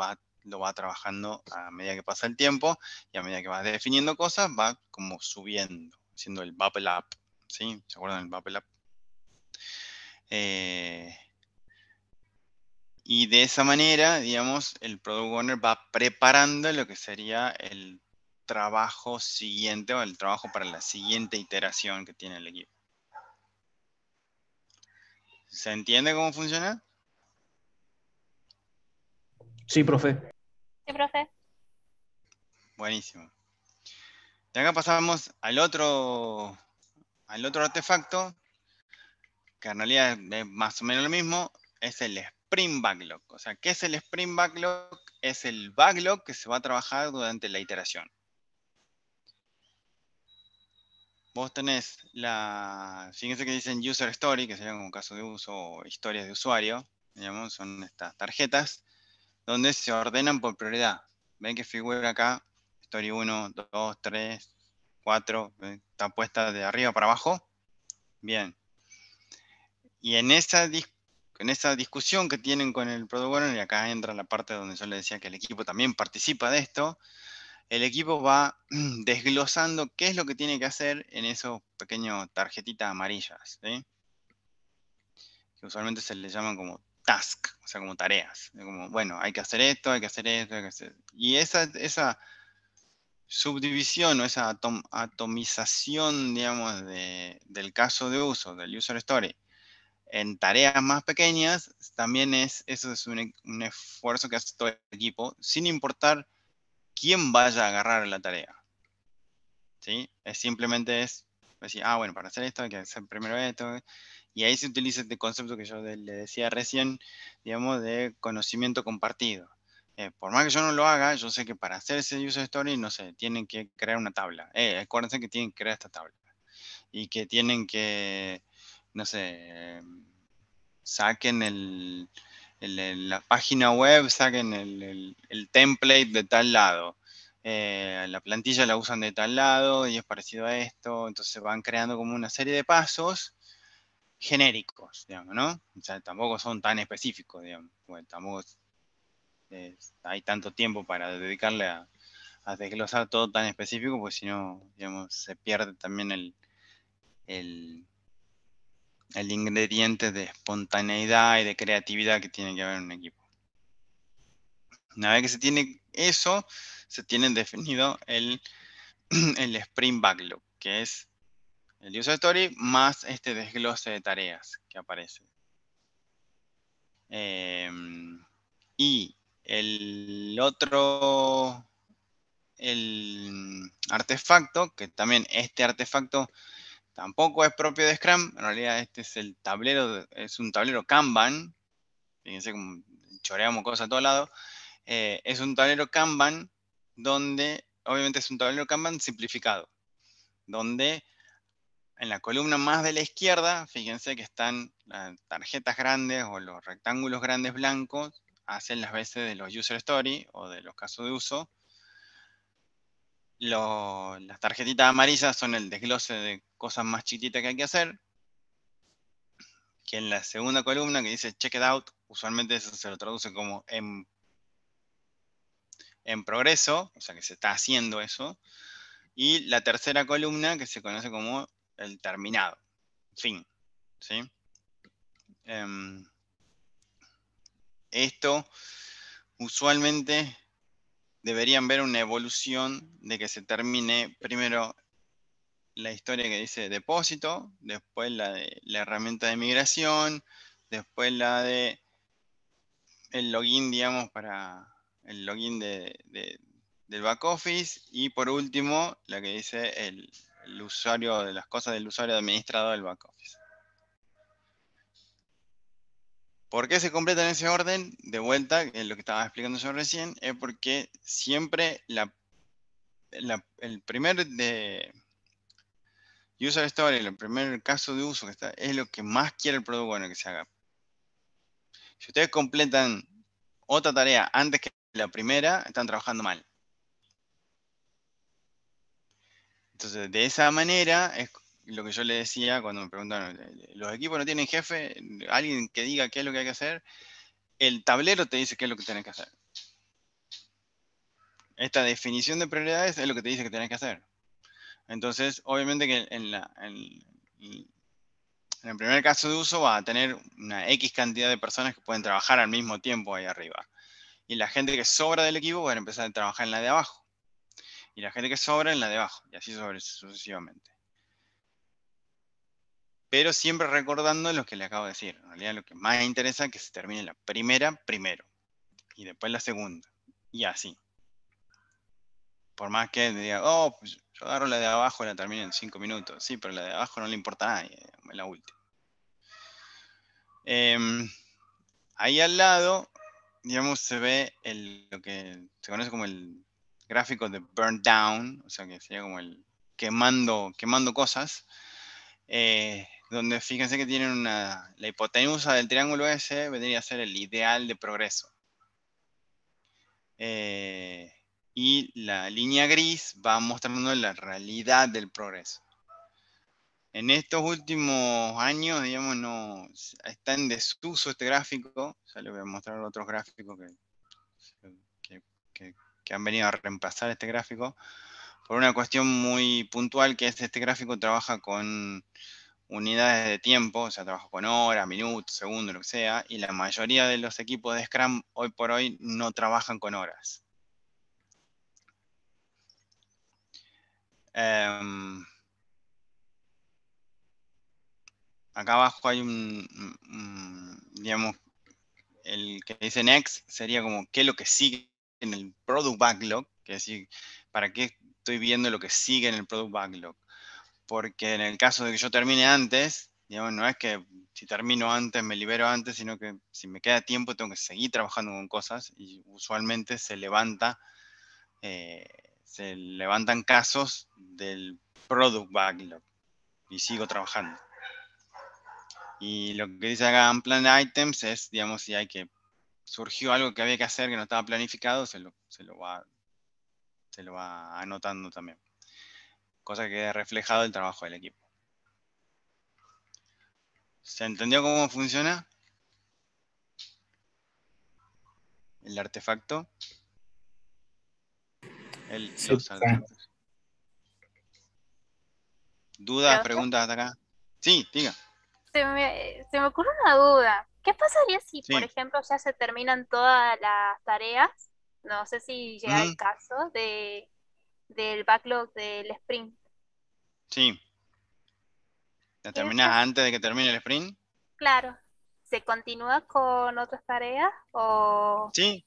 lo va trabajando a medida que pasa el tiempo y a medida que vas definiendo cosas, va como subiendo, haciendo el bubble up, ¿sí? ¿Se acuerdan del bubble up? Y de esa manera, digamos, el Product Owner va preparando lo que sería el trabajo siguiente o el trabajo para la siguiente iteración que tiene el equipo. ¿Se entiende cómo funciona? Sí, profe. Sí, profe. Buenísimo. De acá pasamos al otro artefacto, que en realidad es más o menos lo mismo, es el Sprint Backlog. O sea, ¿qué es el Sprint Backlog? Es el backlog que se va a trabajar durante la iteración. Vos tenés fíjense que dicen user story, que sería como caso de uso o historias de usuario, digamos, son estas tarjetas, donde se ordenan por prioridad. Ven que figura acá, Story 1, 2, 3, 4, está puesta de arriba para abajo. Bien. Y en esa discusión que tienen con el Product Owner, y acá entra la parte donde yo le decía que el equipo también participa de esto, el equipo va desglosando qué es lo que tiene que hacer en esos pequeños tarjetitas amarillas, ¿sí? Que usualmente se les llaman como task, o sea, como tareas. Como, bueno, hay que hacer esto, hay que hacer esto, hay que hacer... Y esa subdivisión o esa atomización, digamos, del caso de uso, del user story, en tareas más pequeñas, también eso es un esfuerzo que hace todo el equipo, sin importar quién vaya a agarrar la tarea. ¿Sí? Simplemente es decir, bueno, para hacer esto hay que hacer primero esto. Y ahí se utiliza este concepto que yo le decía recién, digamos, de conocimiento compartido. Por más que yo no lo haga, yo sé que para hacer ese user story, no sé, tienen que crear una tabla. Acuérdense que tienen que crear esta tabla. Y que tienen que, no sé, saquen la página web, saquen el template de tal lado. La plantilla la usan de tal lado y es parecido a esto. Entonces van creando como una serie de pasos genéricos, digamos, ¿no? O sea, tampoco son tan específicos, digamos. Bueno, tampoco hay tanto tiempo para dedicarle a desglosar todo tan específico, porque si no, digamos, se pierde también el ingrediente de espontaneidad y de creatividad que tiene que haber en un equipo. Una vez que se tiene eso, se tiene definido el Sprint Backlog, que es el User Story más este desglose de tareas que aparece. Y el otro, el artefacto, que también este artefacto tampoco es propio de Scrum, en realidad este es el tablero, es un tablero Kanban, fíjense como choreamos cosas a todos lados, es un tablero Kanban donde, obviamente es un tablero Kanban simplificado, donde en la columna más de la izquierda, fíjense que están las tarjetas grandes o los rectángulos grandes blancos, hacen las veces de los user story o de los casos de uso. Las tarjetitas amarillas son el desglose de cosas más chiquititas que hay que hacer. Que en la segunda columna que dice check it out, usualmente eso se lo traduce como en progreso, o sea que se está haciendo eso. Y la tercera columna que se conoce como el terminado, fin. ¿Sí? Esto usualmente deberían ver una evolución de que se termine primero la historia que dice depósito, después la de la herramienta de migración, después la de el login, digamos, para el login del back office, y por último la que dice el usuario de las cosas del usuario administrador del back office. ¿Por qué se completa en ese orden? De vuelta, es lo que estaba explicando yo recién, es porque siempre el primer user story, el primer caso de uso que está, es lo que más quiere el Product Owner que se haga. Si ustedes completan otra tarea antes que la primera, están trabajando mal. Entonces, de esa manera, es lo que yo le decía cuando me preguntaron, ¿los equipos no tienen jefe? Alguien que diga qué es lo que hay que hacer. El tablero te dice qué es lo que tenés que hacer. Esta definición de prioridades es lo que te dice que tenés que hacer. Entonces, obviamente que en el primer caso de uso va a tener una X cantidad de personas que pueden trabajar al mismo tiempo ahí arriba. Y la gente que sobra del equipo va a empezar a trabajar en la de abajo. Y la gente que sobra en la de abajo. Y así sucesivamente. Pero siempre recordando lo que le acabo de decir. En realidad lo que más interesa es que se termine la primera primero. Y después la segunda. Y así. Por más que diga, pues yo agarro la de abajo y la termino en 5 minutos. Sí, pero la de abajo no le importa a nadie. Es la última. Ahí al lado, digamos, se ve lo que se conoce como el gráfico de burn down. O sea, que sería como el quemando cosas. donde fíjense que tienen la hipotenusa del triángulo ese vendría a ser el ideal de progreso. Y la línea gris va mostrando la realidad del progreso. En estos últimos años, digamos, no está en desuso este gráfico. Ya les voy a mostrar otros gráficos que han venido a reemplazar este gráfico, por una cuestión muy puntual, que es este gráfico trabaja con unidades de tiempo, o sea, trabaja con horas, minutos, segundos, lo que sea, y la mayoría de los equipos de Scrum hoy por hoy no trabajan con horas. Acá abajo hay digamos, el que dice next sería como qué es lo que sigue en el product backlog, que es decir, para qué estoy viendo lo que sigue en el product backlog. Porque en el caso de que yo termine antes, digamos, no es que si termino antes me libero antes, sino que si me queda tiempo tengo que seguir trabajando con cosas, y usualmente se levantan casos del product backlog y sigo trabajando. Y lo que dice acá en plan de items es, digamos, si surgió algo que había que hacer que no estaba planificado, se lo va anotando también. Cosa que queda reflejado el trabajo del equipo. ¿Se entendió cómo funciona el artefacto? Sí, Los profe. artefactos. ¿Dudas, Profe, preguntas hasta acá? Sí, diga. se me ocurre una duda. ¿Qué pasaría si, por Sí. ejemplo, ya se terminan todas las tareas? No sé si llega el Ujú, caso del backlog del sprint. sí. ¿La ¿Qué terminás pasa? antes de que termine el sprint? Claro, ¿se continúa con otras tareas o Sí,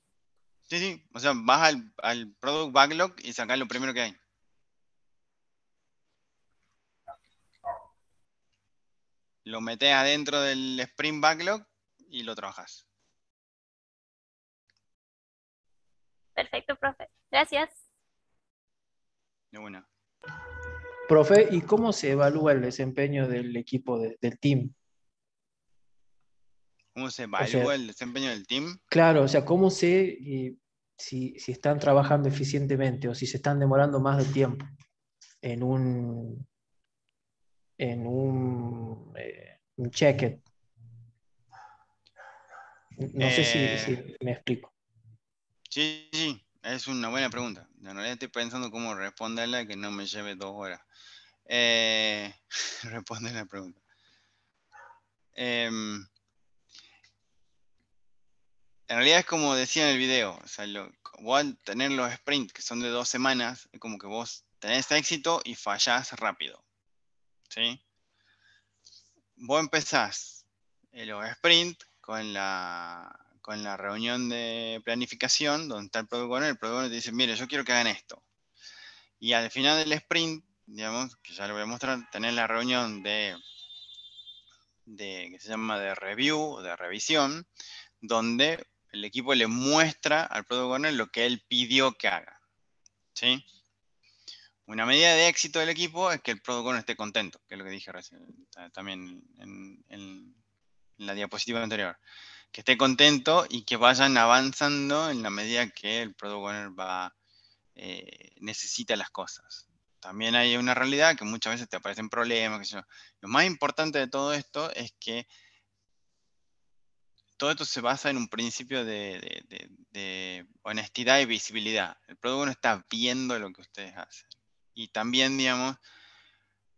sí, sí. O sea, vas al product backlog y sacás lo primero que hay. Lo metés adentro del sprint backlog y lo trabajas. perfecto, profe? Gracias. De buena. Profe, ¿y cómo se evalúa el desempeño del equipo del team? ¿Cómo se O sea, evalúa el desempeño del team? claro, o sea, ¿cómo sé si están trabajando eficientemente o si se están demorando más de tiempo en un check-it? No sé si Eh, me explico. sí, sí, es una buena pregunta. En realidad estoy pensando cómo responderla que no me lleve 2 horas. Responder la pregunta. En realidad es como decía en el video, o sea, vos al tener los sprints que son de 2 semanas, es como que vos tenés éxito y fallás rápido, ¿sí? Vos empezás los sprints con la reunión de planificación, donde está el product owner te dice, mire, yo quiero que hagan esto. Y al final del sprint, digamos, que ya lo voy a mostrar, tenés la reunión que se llama de review, de revisión, donde el equipo le muestra al product owner lo que él pidió que haga, ¿sí? Una medida de éxito del equipo es que el product owner esté contento, que es lo que dije recién, también en la diapositiva anterior. Que esté contento y que vayan avanzando en la medida que el product owner necesita las cosas. También hay una realidad que muchas veces te aparecen problemas, qué sé yo. Lo más importante de todo esto es que todo esto se basa en un principio de honestidad y visibilidad. El product owner está viendo lo que ustedes hacen. Y también, digamos,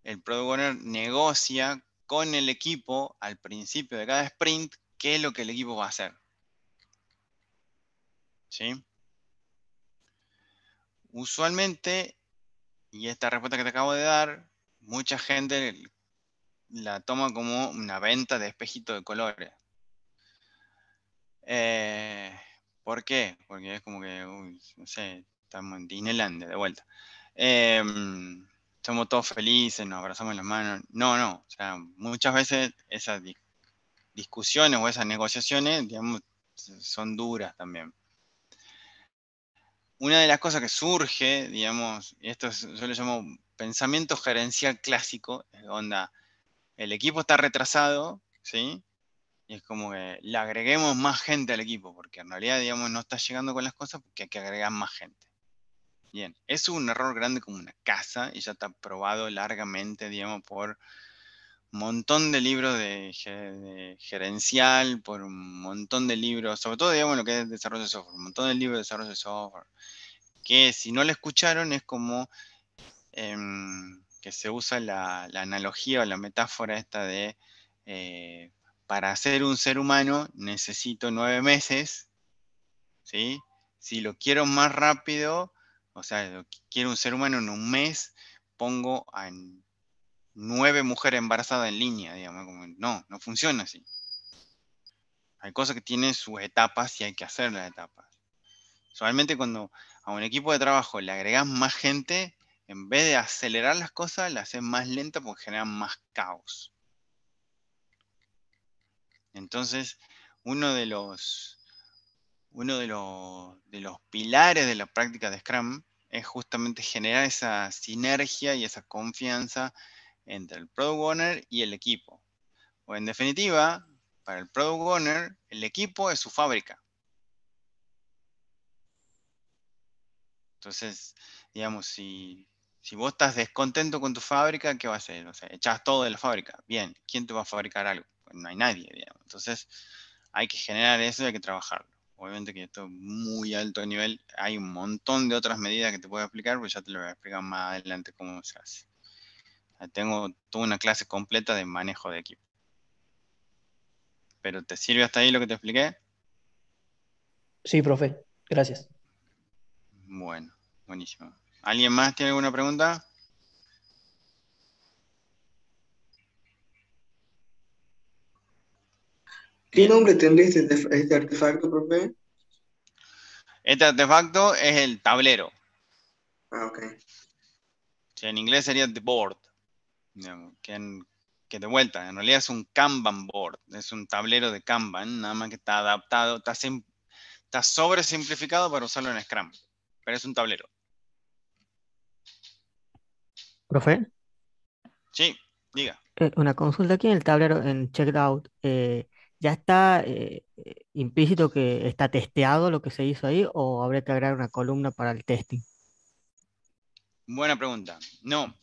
el product owner negocia con el equipo al principio de cada sprint qué es lo que el equipo va a hacer. ¿Sí? Usualmente, y esta respuesta que te acabo de dar, mucha gente la toma como una venta de espejitos de colores. ¿Por qué? Porque es como que, uy, no sé, estamos en Disneylandia de vuelta. Somos todos felices, nos abrazamos las manos. No, no. O sea, muchas veces esas discusiones o esas negociaciones, digamos, son duras también. Una de las cosas que surge, digamos, y esto yo lo llamo pensamiento gerencial clásico, es onda, el equipo está retrasado, ¿sí? Y es como que le agreguemos más gente al equipo, porque en realidad, digamos, no está llegando con las cosas porque hay que agregar más gente. Bien, eso es un error grande como una casa y ya está probado largamente, digamos, por un montón de libros de gerencial, por un montón de libros, sobre todo, digamos, lo que es desarrollo de software, un montón de libros de desarrollo de software, que si no lo escucharon es como que se usa la analogía o la metáfora esta de para ser un ser humano necesito 9 meses, ¿sí? Si lo quiero más rápido, o sea, quiero un ser humano en un mes, pongo a 9 mujeres embarazadas en línea, digamos. Como, no funciona así. Hay cosas que tienen sus etapas y hay que hacer las etapas. Solamente cuando a un equipo de trabajo le agregas más gente, en vez de acelerar las cosas, las haces más lentas porque generan más caos. Entonces, uno de los pilares de la práctica de Scrum es justamente generar esa sinergia y esa confianza entre el Product Owner y el equipo. O en definitiva, para el Product Owner, el equipo es su fábrica. Entonces, digamos, si vos estás descontento con tu fábrica, ¿qué va a hacer? O sea, echás todo de la fábrica. Bien, ¿quién te va a fabricar algo? Pues no hay nadie, digamos. Entonces, hay que generar eso y hay que trabajarlo. Obviamente que esto es muy alto nivel. Hay un montón de otras medidas que te puedo explicar, pero ya te lo voy a explicar más adelante cómo se hace. Tengo toda una clase completa de manejo de equipo. ¿Pero te sirve hasta ahí lo que te expliqué? Sí, profe, gracias. Bueno, buenísimo. ¿Alguien más tiene alguna pregunta? ¿Qué Bien. nombre tendría este artefacto, profe? Este artefacto es el tablero. Ah, ok. O sea, en inglés sería the board. Digamos, que de vuelta, en realidad es un Kanban board. Es un tablero de Kanban, nada más que está adaptado, está sobresimplificado para usarlo en Scrum. Pero es un tablero. Profe, Sí, diga. una consulta aquí en el tablero en Checked Out. ¿Ya está implícito que está testeado lo que se hizo ahí o habría que agregar una columna para el testing? Buena pregunta. No.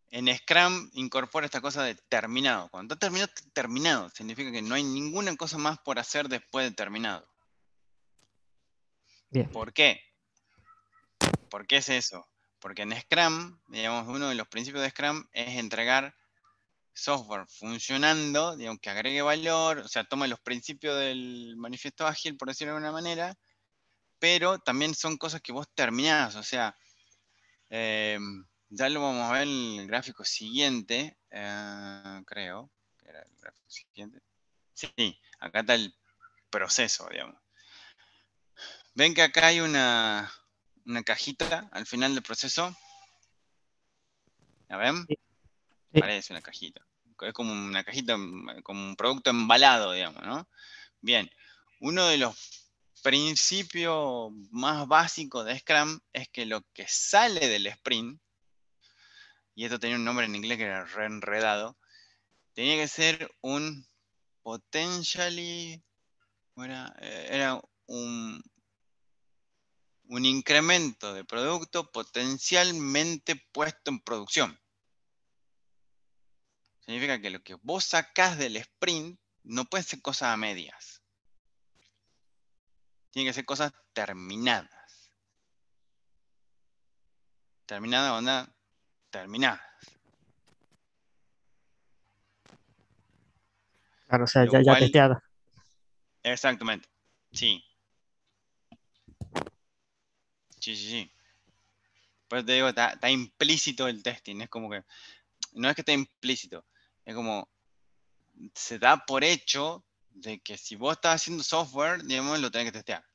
En Scrum incorpora esta cosa de terminado. Cuando está terminado, está terminado. Significa que no hay ninguna cosa más por hacer después de terminado. Bien. ¿Por qué? ¿Por qué es eso? Porque en Scrum, digamos, uno de los principios de Scrum es entregar software funcionando, digamos, que agregue valor, o sea, toma los principios del manifiesto ágil, por decirlo de alguna manera, pero también son cosas que vos terminás, o sea, ya lo vamos a ver en el gráfico siguiente, creo, que era el gráfico siguiente. Sí, acá está el proceso, digamos. Ven que acá hay una cajita al final del proceso. ¿La ven? Sí. Parece una cajita. Es como una cajita, como un producto embalado, digamos, ¿no? Bien, uno de los principios más básicos de Scrum es que lo que sale del sprint, y esto tenía un nombre en inglés que era re enredado, tenía que ser un potentially, era un incremento de producto potencialmente puesto en producción. Significa que lo que vos sacás del sprint no puede ser cosas a medias. Tienen que ser cosas terminadas. Terminadas, onda, terminadas. Claro, o sea, Lo ya cual, testeada. exactamente, sí. Sí. Pues te digo, está implícito el testing. Es como que, no es que esté implícito, es como, se da por hecho de que si vos estás haciendo software, digamos, lo tenés que testear.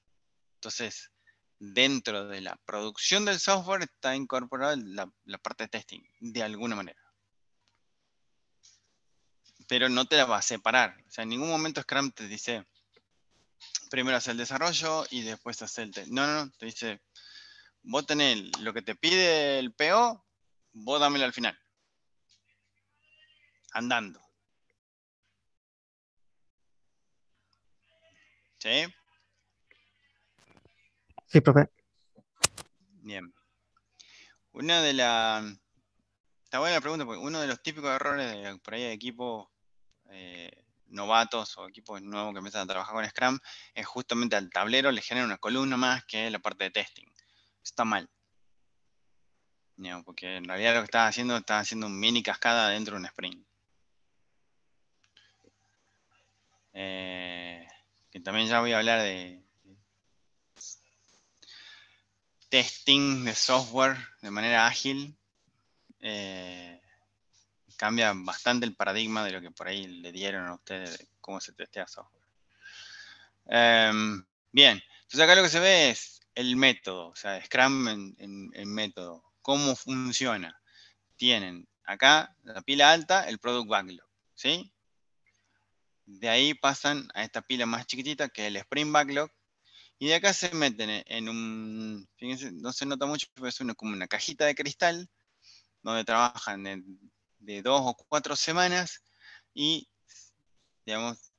Entonces, dentro de la producción del software está incorporada la parte de testing, de alguna manera. Pero no te la va a separar. O sea, en ningún momento Scrum te dice, primero hace el desarrollo y después hace el test. No, te dice, vos tenés lo que te pide el PO, vos dámelo al final. andando. ¿Sí? Sí, profe. Bien. Está buena la pregunta, porque uno de los típicos errores por ahí de equipos novatos o equipos nuevos que empiezan a trabajar con Scrum es justamente al tablero le genera una columna más que la parte de testing. Está mal. Porque en realidad lo que estaba haciendo un mini cascada dentro de un sprint. Que también ya voy a hablar de testing de software de manera ágil. Cambia bastante el paradigma de lo que por ahí le dieron a ustedes de cómo se testea software. Bien, entonces acá lo que se ve es el método, o sea, Scrum en método. ¿Cómo funciona? Tienen acá la pila alta, el Product Backlog, ¿sí? De ahí pasan a esta pila más chiquitita, que es el Sprint Backlog, y de acá se meten en un, fíjense, no se nota mucho, pero es como una cajita de cristal, donde trabajan de 2 o 4 semanas, y, digamos,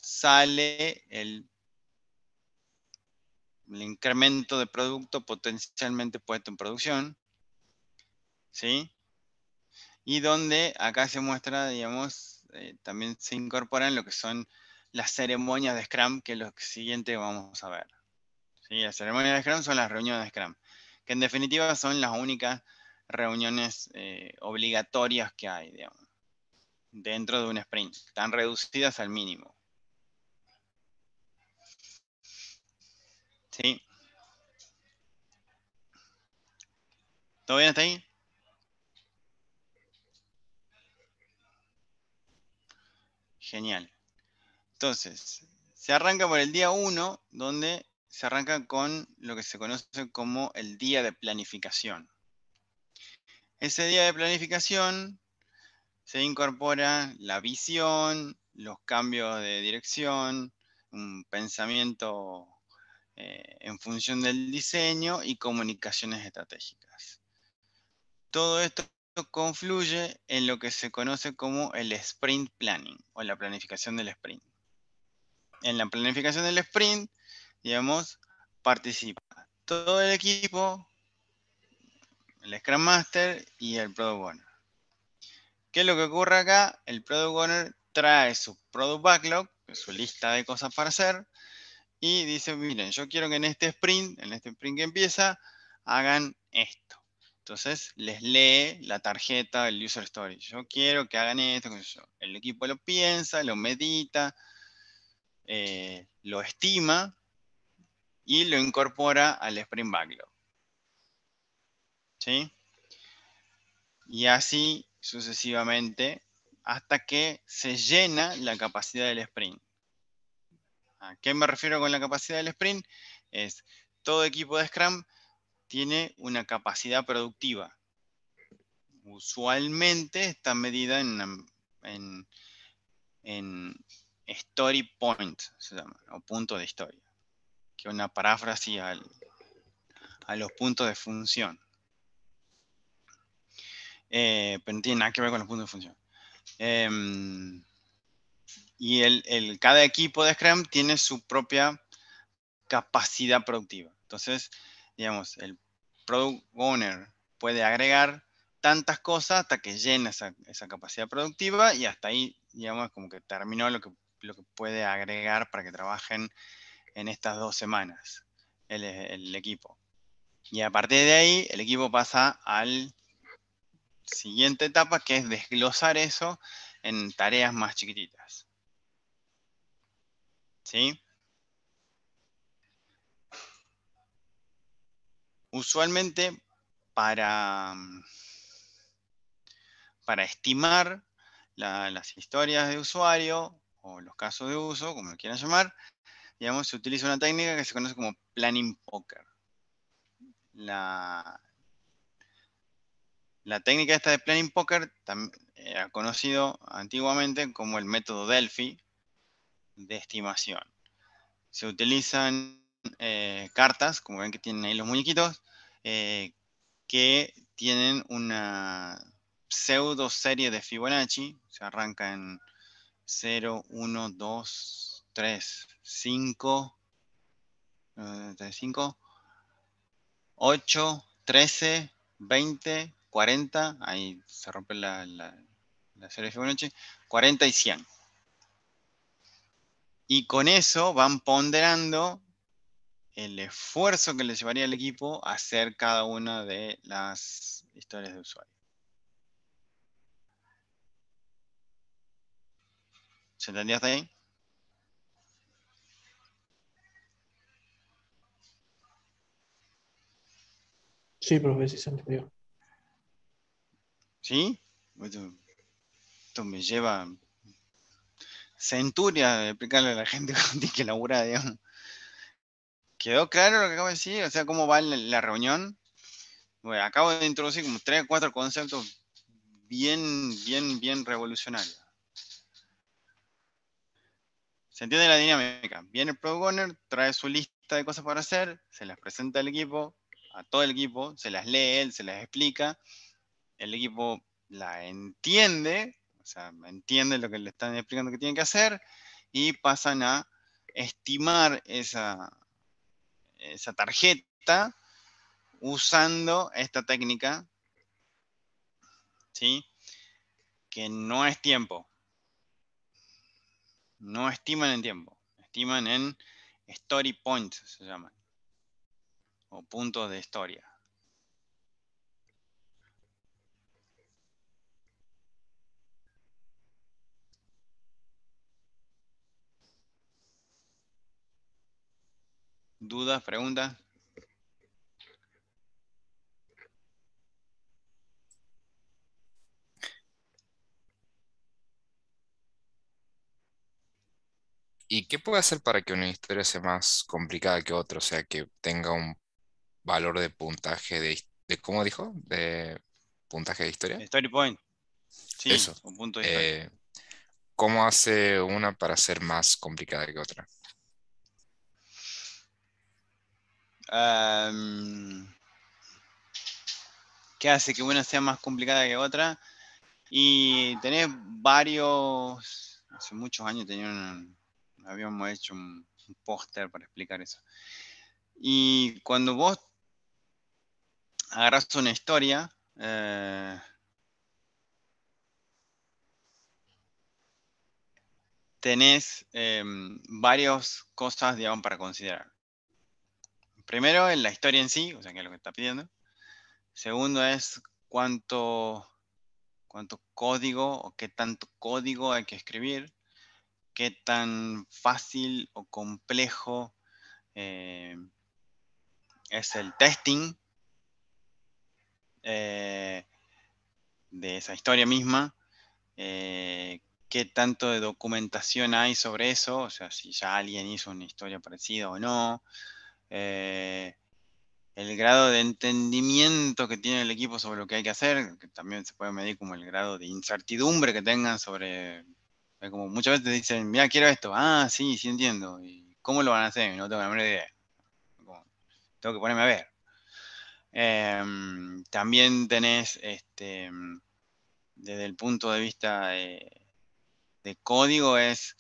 sale el incremento de producto potencialmente puesto en producción, ¿sí? Y donde acá se muestra, digamos, también se incorporan lo que son las ceremonias de Scrum, que es lo siguiente que vamos a ver. ¿Sí? Las ceremonias de Scrum son las reuniones de Scrum, que en definitiva son las únicas reuniones obligatorias que hay, digamos, dentro de un sprint. Están reducidas al mínimo. ¿Sí? ¿Todo bien hasta ahí? Genial. Entonces, se arranca por el día 1, donde se arranca con lo que se conoce como el día de planificación. Ese día de planificación se incorpora la visión, los cambios de dirección, un pensamiento en función del diseño y comunicaciones estratégicas. Todo esto confluye en lo que se conoce como el sprint planning o la planificación del sprint. En la planificación del sprint, digamos, participa todo el equipo, el Scrum Master y el Product Owner. ¿Qué es lo que ocurre acá? El Product Owner trae su Product Backlog, su lista de cosas para hacer, y dice, miren, yo quiero que en este sprint que empieza, hagan esto. Entonces les lee la tarjeta, el user story. Yo quiero que hagan esto. El equipo lo piensa, lo medita, lo estima y lo incorpora al sprint backlog. ¿Sí? Y así sucesivamente hasta que se llena la capacidad del sprint. ¿A qué me refiero con la capacidad del sprint? Es todo equipo de Scrum tiene una capacidad productiva. Usualmente está medida en story point, se llama, o punto de historia, que es una paráfrasis a los puntos de función. Pero no tiene nada que ver con los puntos de función. Y cada equipo de Scrum tiene su propia capacidad productiva. Entonces, digamos, el Product Owner puede agregar tantas cosas hasta que llena esa capacidad productiva y hasta ahí, digamos, como que terminó lo que puede agregar para que trabajen en estas 2 semanas el equipo. Y a partir de ahí, el equipo pasa a la siguiente etapa, que es desglosar eso en tareas más chiquititas. ¿Sí? Usualmente, para estimar las historias de usuario o los casos de uso, como lo quieran llamar, digamos, se utiliza una técnica que se conoce como Planning Poker. La técnica esta de Planning Poker era conocido antiguamente como el método Delphi de estimación. Se utilizan cartas, como ven que tienen ahí los muñequitos, que tienen pseudo serie de Fibonacci. Se arranca en 0, 1, 2, 3, 5, 8, 13, 20, 40. Ahí se rompe la serie de Fibonacci. 40 y 100. Y con eso van ponderando el esfuerzo que le llevaría al equipo a hacer cada una de las historias de usuario. ¿Se entendió hasta ahí? Sí, profe, sí se entendió. ¿Sí? Esto me lleva centurias de explicarle a la gente que labura, digamos. ¿Quedó claro lo que acabo de decir? O sea, ¿cómo va la reunión? Bueno, acabo de introducir como 3 o 4 conceptos bien revolucionarios. ¿Se entiende la dinámica? Viene el Product Owner, trae su lista de cosas para hacer, se las presenta al equipo, a todo el equipo, se las lee él, se las explica, el equipo la entiende, o sea, entiende lo que le están explicando que tienen que hacer, y pasan a estimar esa tarjeta usando esta técnica, ¿sí? Que no es tiempo. No estiman en tiempo, estiman en story points, se llaman, o puntos de historia. ¿Dudas, preguntas? ¿Y qué puede hacer para que una historia sea más complicada que otra? O sea, que tenga un valor de puntaje ¿cómo dijo? De puntaje de historia. Story point, sí, Eso. un punto de historia. ¿Cómo hace una para ser más complicada que otra? ¿Qué hace que una sea más complicada que otra? Y tenés varios, hace muchos años habíamos hecho un póster para explicar eso. Y cuando vos agarras una historia, tenés varias cosas, digamos, para considerar. Primero, en la historia en sí, o sea, que es lo que está pidiendo. Segundo es cuánto código o qué tanto código hay que escribir, qué tan fácil o complejo es el testing de esa historia misma, qué tanto de documentación hay sobre eso, o sea, si ya alguien hizo una historia parecida o no, el grado de entendimiento que tiene el equipo sobre lo que hay que hacer, que también se puede medir como el grado de incertidumbre que tengan sobre, como muchas veces dicen, mira, quiero esto, sí entiendo, ¿y cómo lo van a hacer? No tengo la menor idea, tengo que ponerme a ver. También tenés, desde el punto de vista de código, es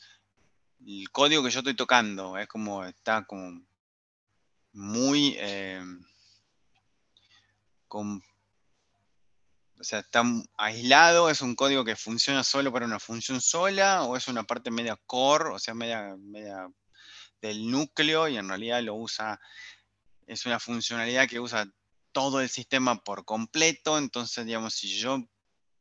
el código que yo estoy tocando, es como, está como muy, o sea, está aislado, es un código que funciona solo para una función sola, o es una parte media core, o sea, media del núcleo, y en realidad es una funcionalidad que usa todo el sistema por completo. Entonces, digamos, si yo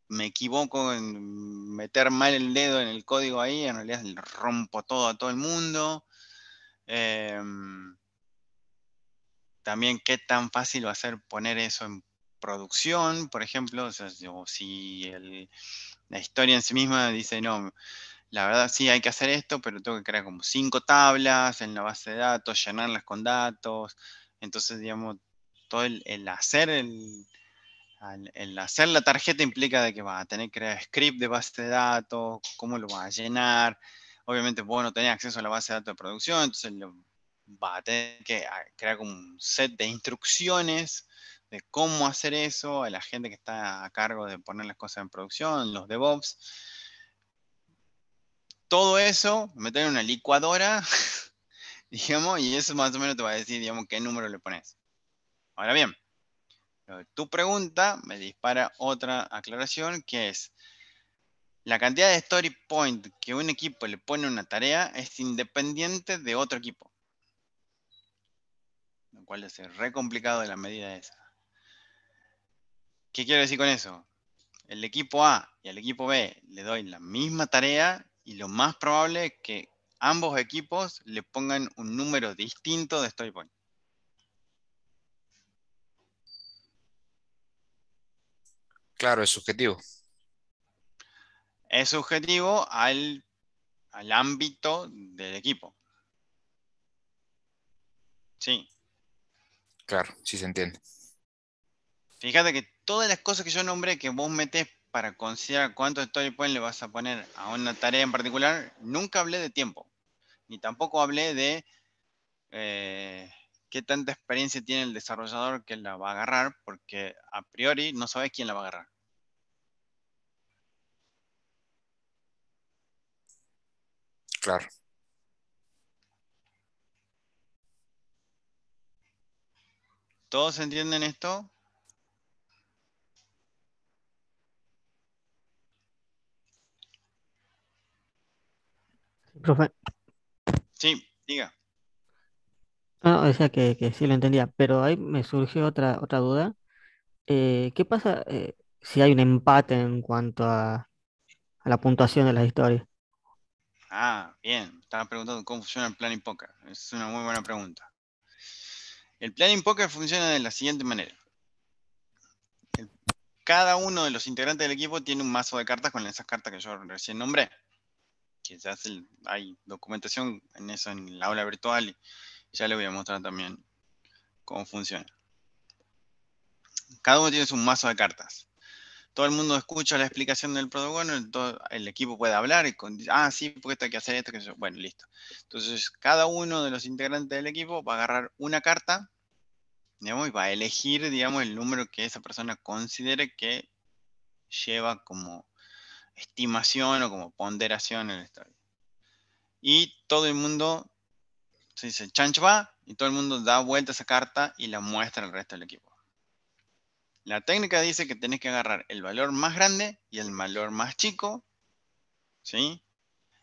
me equivoco en meter mal el dedo en el código ahí, en realidad le rompo todo a todo el mundo. También qué tan fácil va a ser poner eso en producción, por ejemplo, o sea, si la historia en sí misma dice, no, la verdad sí hay que hacer esto, pero tengo que crear como 5 tablas en la base de datos, llenarlas con datos. Entonces, digamos, todo el hacer el hacer la tarjeta implica de que va a tener que crear script de base de datos, cómo lo va a llenar. Obviamente vos no tenés acceso a la base de datos de producción, entonces va a tener que crear como un set de instrucciones de cómo hacer eso, a la gente que está a cargo de poner las cosas en producción, los DevOps. Todo eso, meter en una licuadora, digamos, y eso más o menos te va a decir, digamos, qué número le pones. Ahora bien, tu pregunta me dispara otra aclaración, que es, la cantidad de story point que un equipo le pone a una tarea es independiente de otro equipo. Lo cual es re complicado de la medida esa. ¿Qué quiero decir con eso? El equipo A y al equipo B le doy la misma tarea y lo más probable es que ambos equipos le pongan un número distinto de story point. Claro, es subjetivo. Es subjetivo al ámbito del equipo. Sí. Claro, sí se entiende. Fíjate que todas las cosas que yo nombré que vos metés para considerar cuántos story points le vas a poner a una tarea en particular, nunca hablé de tiempo. Ni tampoco hablé de qué tanta experiencia tiene el desarrollador que la va a agarrar, porque a priori no sabes quién la va a agarrar. Claro. ¿Todos entienden esto? Profe, Sí, diga. no, decía que sí lo entendía, pero ahí me surgió otra duda. ¿Qué pasa si hay un empate en cuanto a la puntuación de las historias? Ah, bien. Me estaba preguntando cómo funciona el Planning Poker. Es una muy buena pregunta. El Planning Poker funciona de la siguiente manera. Cada uno de los integrantes del equipo tiene un mazo de cartas con esas cartas que yo recién nombré. Que ya hay documentación en eso en el aula virtual y ya le voy a mostrar también cómo funciona. Cada uno tiene su mazo de cartas. Todo el mundo escucha la explicación del protocolo, todo el equipo puede hablar y sí, porque esto hay que hacer esto, que eso. Bueno, listo. Entonces, cada uno de los integrantes del equipo va a agarrar una carta, digamos, y va a elegir, digamos, el número que esa persona considere que lleva como estimación o como ponderación en la historia. Y todo el mundo se dice chancho va, y todo el mundo da vuelta esa carta y la muestra al resto del equipo. La técnica dice que tenés que agarrar el valor más grande y el valor más chico, ¿sí?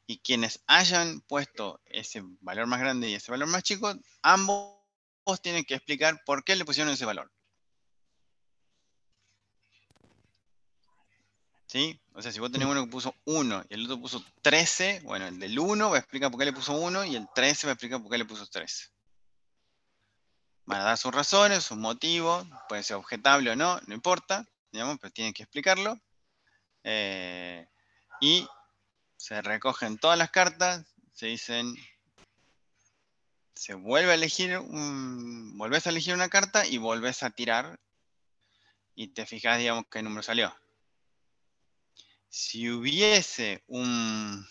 Y quienes hayan puesto ese valor más grande y ese valor más chico, ambos tienen que explicar por qué le pusieron ese valor. ¿Sí? O sea, si vos tenés uno que puso 1 y el otro puso 13, bueno, el del 1 va a explicar por qué le puso 1 y el 13 va a explicar por qué le puso 13. Van a dar sus razones, sus motivos, puede ser objetable o no, no importa, digamos, pero tienen que explicarlo. Y se recogen todas las cartas, se dicen, se vuelve a elegir, volvés a elegir una carta y volvés a tirar y te fijas, digamos, qué número salió. Si hubiese una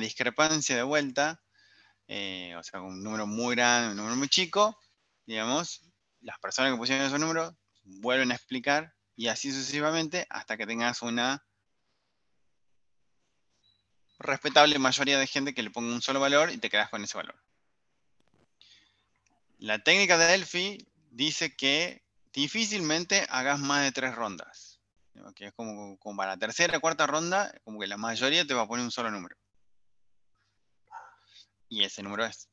discrepancia de vuelta, o sea, un número muy grande, un número muy chico, digamos, las personas que pusieron esos números vuelven a explicar y así sucesivamente hasta que tengas una respetable mayoría de gente que le ponga un solo valor y te quedas con ese valor. La técnica de Delphi dice que difícilmente hagas más de 3 rondas. Que es como para la tercera o cuarta ronda, como que la mayoría te va a poner un solo número. Y ese número es.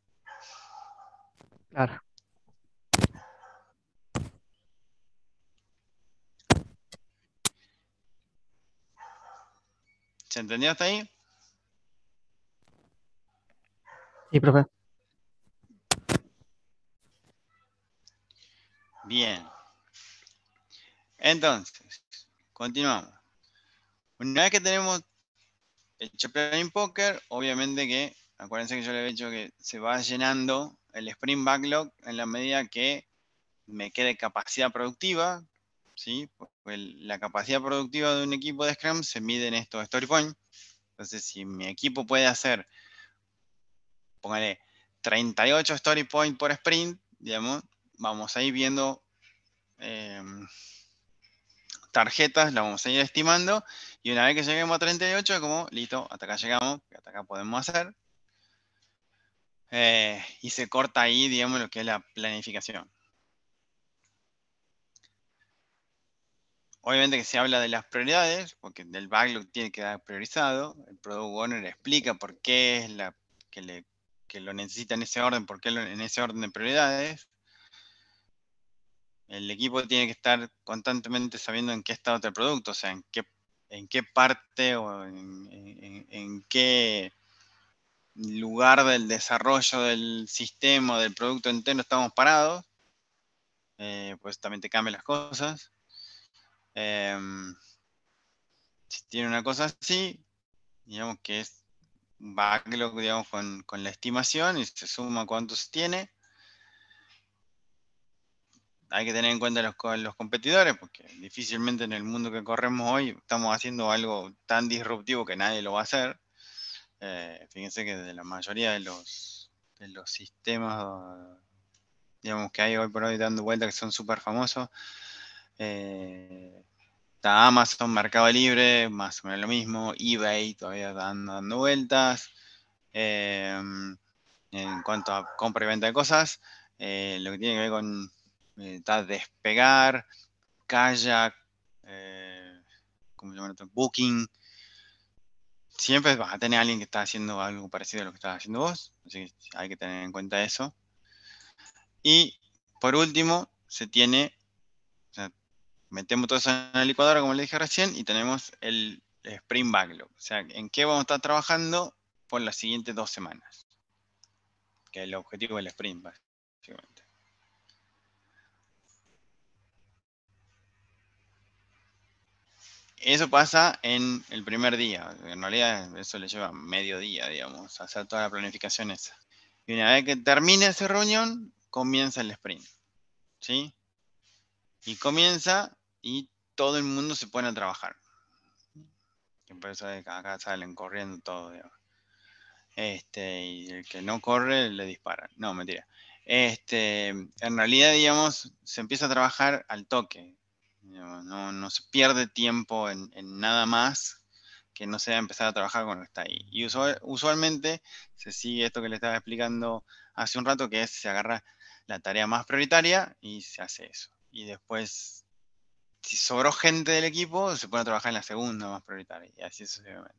Claro. ¿Se entendió hasta ahí? Sí, profe. Bien. Entonces, continuamos. Una vez que tenemos hecho Planning Poker, obviamente que, acuérdense que yo le he dicho que se va llenando el Sprint Backlog en la medida que me quede capacidad productiva, ¿sí? Porque la capacidad productiva de un equipo de Scrum se mide en estos story points. Entonces, si mi equipo puede hacer, póngale, 38 story points por sprint, digamos, vamos a ir viendo tarjetas, la vamos a ir estimando, y una vez que lleguemos a 38, es como, listo, hasta acá llegamos, hasta acá podemos hacer. Y se corta ahí, digamos, lo que es la planificación. Obviamente que se habla de las prioridades, porque del backlog tiene que quedar priorizado. El Product Owner explica por qué es que lo necesita en ese orden, por qué en ese orden de prioridades. El equipo tiene que estar constantemente sabiendo en qué estado está el producto, o sea, en qué parte o en qué lugar del desarrollo del sistema o del producto entero estamos parados. Pues también te cambian las cosas. Si tiene una cosa así, digamos que es un backlog, digamos, con la estimación y se suma cuántos tiene. Hay que tener en cuenta los competidores, porque difícilmente en el mundo que corremos hoy estamos haciendo algo tan disruptivo que nadie lo va a hacer. Fíjense que de la mayoría de los sistemas, digamos, que hay hoy por hoy dando vueltas, que son súper famosos, está Amazon, Mercado Libre, más o menos lo mismo, eBay todavía dando vueltas. En cuanto a compra y venta de cosas, lo que tiene que ver con Despegar, Kayak, ¿cómo se llama? Booking. Siempre vas a tener a alguien que está haciendo algo parecido a lo que estás haciendo vos, así que hay que tener en cuenta eso. Y por último, metemos todo eso en la licuadora, como le dije recién, y tenemos el Sprint Backlog. O sea, en qué vamos a estar trabajando por las siguientes 2 semanas. Que es el objetivo del sprint, básicamente. Eso pasa en el primer día. En realidad eso le lleva medio día, digamos, hacer toda la planificación esa. Y una vez que termine esa reunión, comienza el sprint. ¿Sí? Y comienza y todo el mundo se pone a trabajar. Y por eso acá salen corriendo todo, digamos. Y el que no corre le dispara. No, mentira. En realidad, digamos, se empieza a trabajar al toque. No se pierde tiempo en nada más que no sea empezar a trabajar con lo que está ahí. Y usualmente se sigue esto que le estaba explicando hace un rato, que es se agarra la tarea más prioritaria y se hace eso. Y después, si sobró gente del equipo, se pone a trabajar en la segunda más prioritaria. Y así sucesivamente.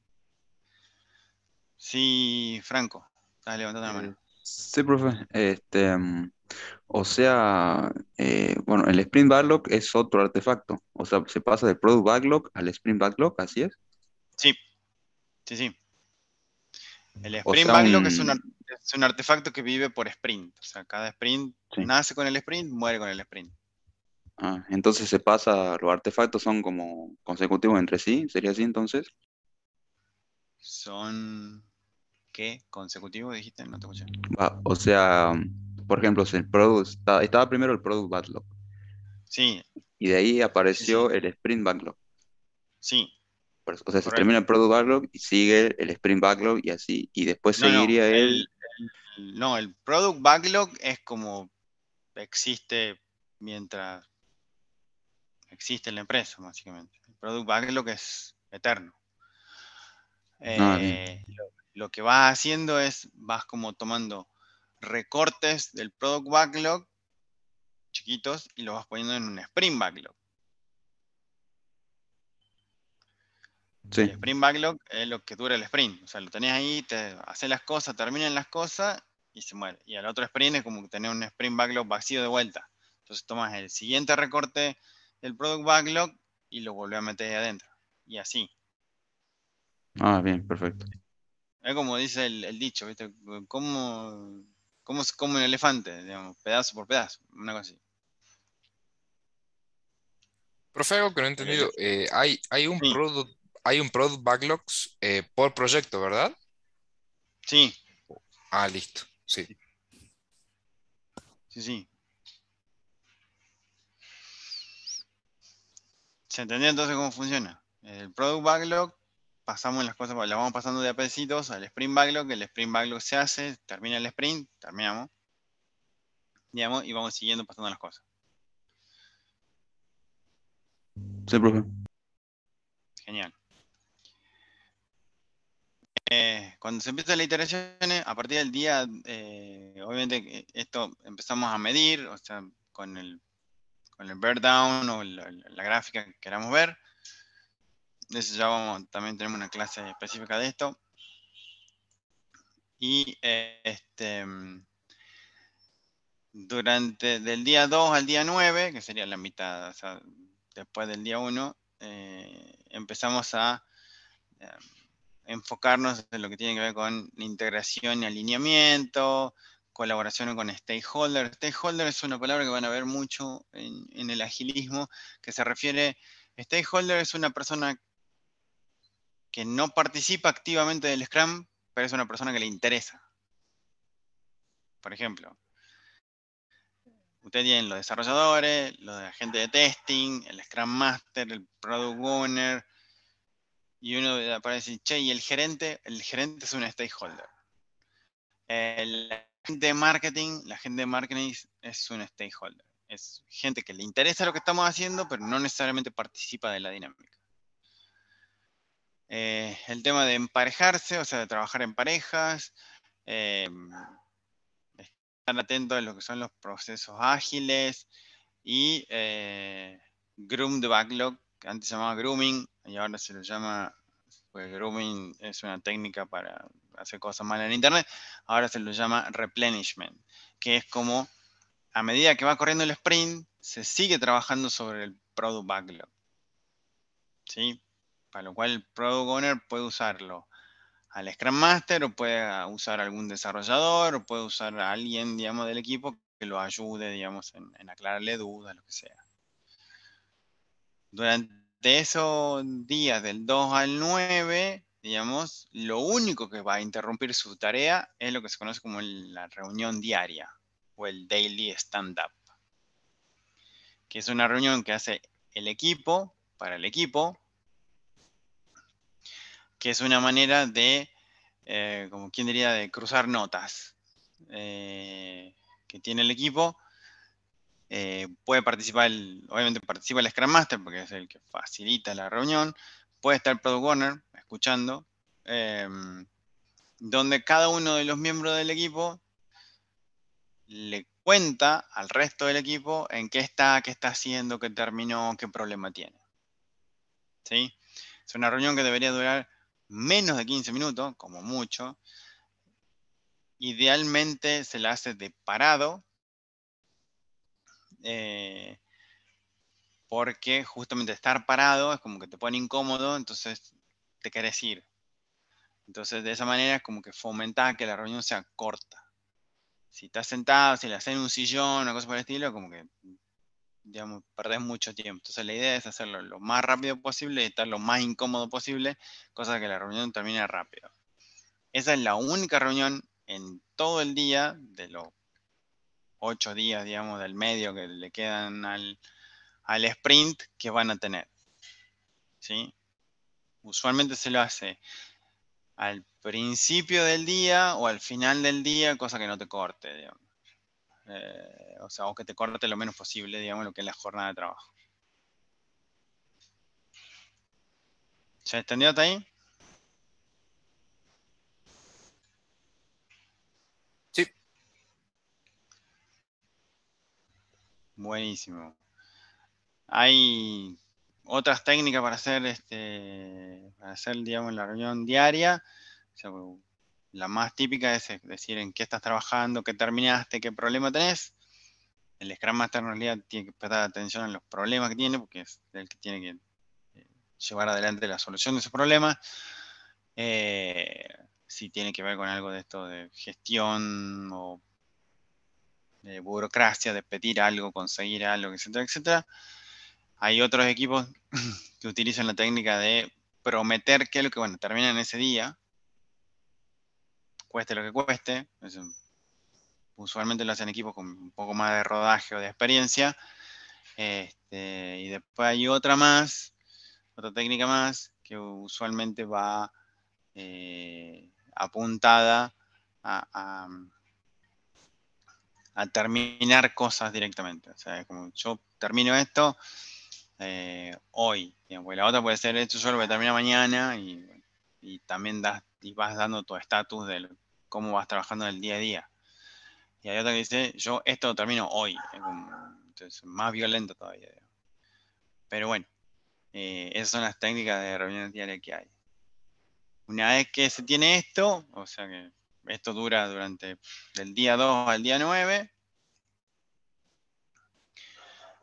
Sí, Franco, estás levantando la mano. Sí, profe. O sea, bueno, el Sprint Backlog es otro artefacto. O sea, se pasa del Product Backlog al Sprint Backlog, ¿así es? Sí. El O Sprint sea, Backlog es un artefacto que vive por sprint. O sea, cada sprint sí. nace con el sprint, muere con el sprint. Entonces se pasa, los artefactos son como consecutivos entre sí, ¿sería así entonces? ¿Son qué? ¿Consecutivos dijiste? No te escuché. O sea, por ejemplo, si el estaba primero el Product Backlog Sí, y de ahí apareció sí. el Sprint Backlog. Sí, O sea, se correcto. termina el Product Backlog y sigue el Sprint Backlog y así. Y después seguiría el Product Backlog es como existe mientras existe la empresa, básicamente. El Product Backlog es eterno. Bien. Lo que vas haciendo es, vas como tomando recortes del Product Backlog chiquitos y los vas poniendo en un Sprint Backlog. Sí. El Sprint Backlog es lo que dura el sprint. O sea, lo tenés ahí, te haces las cosas, terminan las cosas y se muere. Y al otro sprint es como tener un Sprint Backlog vacío de vuelta. Entonces tomas el siguiente recorte del Product Backlog y lo volvés a meter ahí adentro. Y así. Bien, perfecto. Es como dice el dicho, ¿viste? ¿Cómo se come un elefante? Digamos, pedazo por pedazo. Una cosa así. Profe, algo que no he entendido. Hay un Sí, product backlogs por proyecto, ¿verdad? sí, Listo. Sí. sí. ¿Se entendió entonces cómo funciona? El Product Backlog, pasamos las cosas, las vamos pasando de a pesitos al Sprint Backlog, el Sprint Backlog se hace, termina el sprint, terminamos, digamos, y vamos siguiendo pasando las cosas. Sí, profe. Genial. Cuando se empiezan las iteraciones, a partir del día, obviamente esto empezamos a medir, o sea, con el bear down o la gráfica que queramos ver. De eso ya también tenemos una clase específica de esto. Y durante del día 2 al día 9, que sería la mitad, o sea, después del día 1, empezamos a enfocarnos en lo que tiene que ver con integración y alineamiento, colaboración con stakeholder. Stakeholder es una palabra que van a ver mucho en el agilismo, que se refiere, stakeholder es una persona que no participa activamente del Scrum, pero es una persona que le interesa. Por ejemplo, ustedes tienen los desarrolladores, los agentes de testing, el Scrum Master, el Product Owner, y uno aparece, che, y el gerente es un stakeholder. La gente de marketing es un stakeholder. Es gente que le interesa lo que estamos haciendo, pero no necesariamente participa de la dinámica. El tema de emparejarse, o sea, de trabajar en parejas, estar atento a lo que son los procesos ágiles y groom the backlog, que antes se llamaba grooming y ahora se lo llama, pues grooming es una técnica para hacer cosas malas en internet, ahora se lo llama replenishment, que es como a medida que va corriendo el sprint, se sigue trabajando sobre el product backlog, ¿sí? Para lo cual el product owner puede usarlo al Scrum Master o puede usar algún desarrollador o puede usar a alguien, digamos, del equipo que lo ayude, digamos, en aclararle dudas, lo que sea. Durante esos días del 2 al 9, digamos, lo único que va a interrumpir su tarea es lo que se conoce como la reunión diaria o el daily stand-up, que es una reunión que hace el equipo para el equipo, que es una manera de, como quien diría, de cruzar notas que tiene el equipo. Puede participar, obviamente participa el Scrum Master porque es el que facilita la reunión. Puede estar el Product Owner escuchando, donde cada uno de los miembros del equipo le cuenta al resto del equipo en qué está haciendo, qué terminó, qué problema tiene. ¿Sí? Es una reunión que debería durar menos de 15 minutos, como mucho. Idealmente se la hace de parado, porque justamente estar parado es como que te pone incómodo, entonces te querés ir. Entonces de esa manera es como que fomenta que la reunión sea corta. Si estás sentado, si le haces en un sillón, una cosa por el estilo, como que, digamos, perdés mucho tiempo. Entonces la idea es hacerlo lo más rápido posible y estar lo más incómodo posible, cosa que la reunión termine rápido. Esa es la única reunión en todo el día, de los 8 días, digamos, del medio que le quedan al sprint, que van a tener. ¿Sí? Usualmente se lo hace al principio del día o al final del día, cosa que no te corte, digamos. O sea, o que te corte lo menos posible, digamos, lo que es la jornada de trabajo. ¿Se extendió hasta ahí? Sí. Buenísimo. Hay otras técnicas para hacer, digamos, la reunión diaria. O sea, la más típica es decir en qué estás trabajando, qué terminaste, qué problema tenés. El Scrum Master en realidad tiene que prestar atención a los problemas que tiene, porque es el que tiene que llevar adelante la solución de esos problemas. Si tiene que ver con algo de esto de gestión o de burocracia, de pedir algo, conseguir algo, etcétera, etcétera. Hay otros equipos que utilizan la técnica de prometer que es lo que, bueno, termina en ese día, cueste lo que cueste. Usualmente lo hacen equipos con un poco más de rodaje o de experiencia. Y después hay otra técnica más, que usualmente va apuntada a terminar cosas directamente. O sea, como yo termino esto, hoy. Digamos, porque la otra puede ser esto yo lo voy a terminar mañana y también y vas dando tu estatus de cómo vas trabajando en el día a día. Y hay otra que dice, yo esto lo termino hoy. Entonces, más violento todavía. Digamos. Pero bueno, esas son las técnicas de reuniones diarias que hay. Una vez que se tiene esto, o sea que esto dura durante del día 2 al día 9,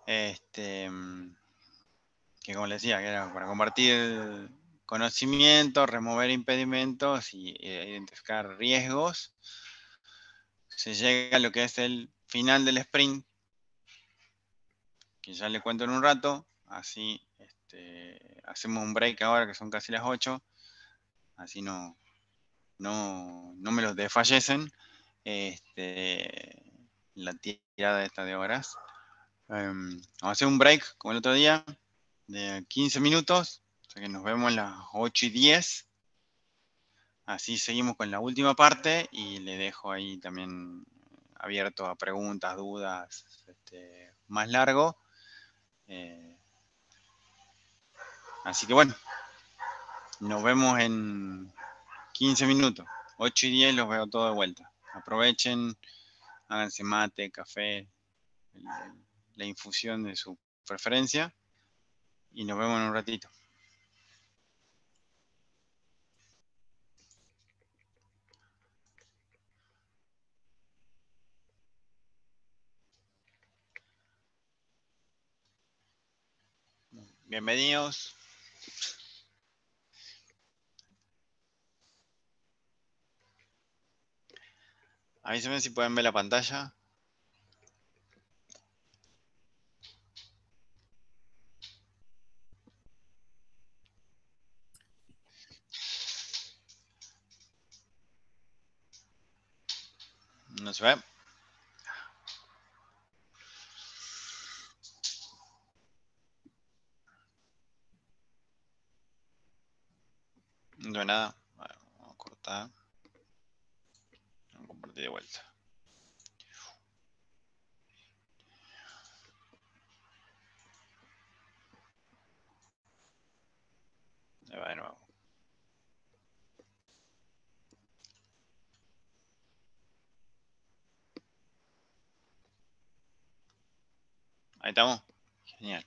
que como les decía, que era para compartir conocimiento, remover impedimentos y identificar riesgos, se llega a lo que es el final del sprint, que ya le cuento en un rato, así hacemos un break ahora que son casi las 8, así no me los desfallecen la tirada esta de horas. Vamos a hacer un break como el otro día de 15 minutos, o sea que nos vemos a las 8:10. Así seguimos con la última parte y le dejo ahí también abierto a preguntas, dudas, más largo. Así que bueno, nos vemos en 15 minutos. 8:10 los veo todo de vuelta. Aprovechen, háganse mate, café, la infusión de su preferencia y nos vemos en un ratito. Bienvenidos. Avísenme si pueden ver la pantalla. No se ve. No ve nada. Bueno, vamos a cortar. Vamos a compartir de vuelta. Ahí va de nuevo. Ahí estamos. Genial.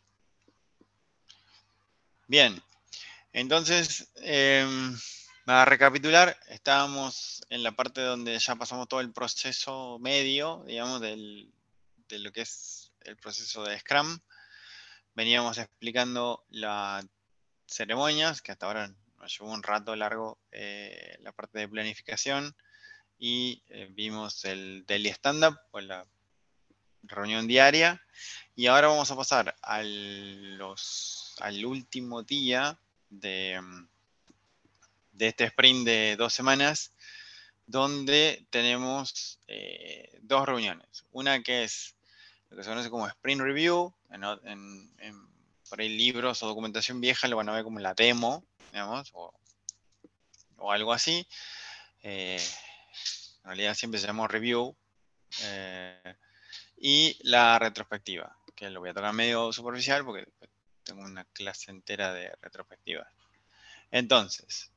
Bien. Entonces, para recapitular, estábamos en la parte donde ya pasamos todo el proceso medio, digamos, de lo que es el proceso de Scrum. Veníamos explicando las ceremonias, que hasta ahora nos llevó un rato largo la parte de planificación, y vimos el daily stand-up, o la reunión diaria, y ahora vamos a pasar al último día de este sprint de 2 semanas, donde tenemos 2 reuniones. Una que es lo que se conoce como Sprint Review, por ahí libros o documentación vieja lo van a ver como la demo, digamos, o algo así. En realidad siempre se llama Review. Y la retrospectiva, que lo voy a tocar medio superficial porque después tengo una clase entera de retrospectiva. Entonces,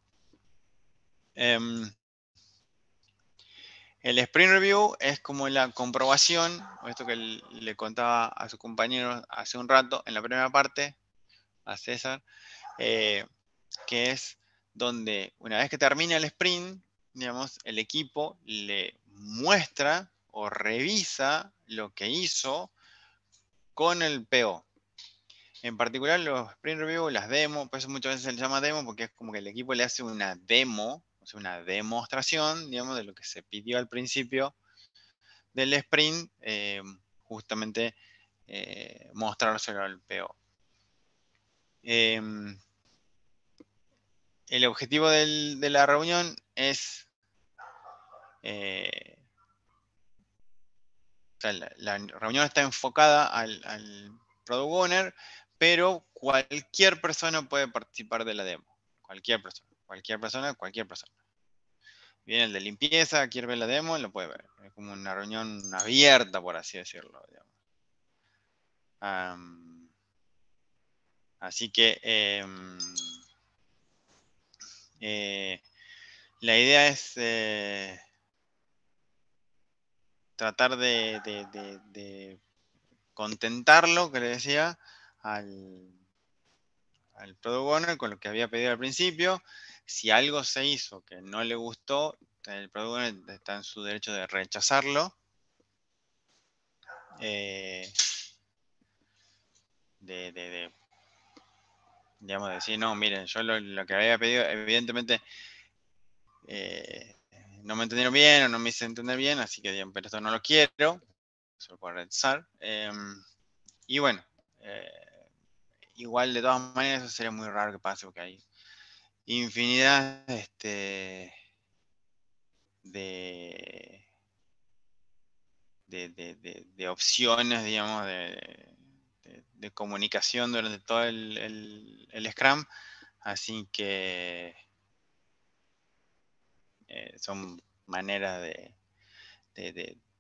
el Sprint Review es como la comprobación, o esto que le contaba a su compañero hace un rato en la primera parte, a César, que es donde una vez que termina el sprint, digamos, el equipo le muestra o revisa lo que hizo con el PO. En particular los Sprint Review, las demos, por eso muchas veces se le llama demo, porque es como que el equipo le hace una demo, o sea, una demostración, digamos, de lo que se pidió al principio del sprint, justamente mostrárselo al PO. El objetivo de la reunión es o sea, la reunión está enfocada al Product Owner, pero cualquier persona puede participar de la demo. Cualquier persona. Viene el de limpieza, quiere ver la demo, lo puede ver. Es como una reunión abierta, por así decirlo. Así que la idea es tratar de contentarlo, que le decía, al product owner con lo que había pedido al principio. Si algo se hizo que no le gustó, el product owner está en su derecho de rechazarlo. Digamos, decir, no, miren, yo lo que había pedido, evidentemente, no me entendieron bien o no me hice entender bien, así que digamos, pero esto no lo quiero, se lo puedo rechazar. Y bueno, igual de todas maneras eso sería muy raro que pase porque hay infinidad de opciones, digamos, de comunicación durante todo el Scrum, así que son maneras de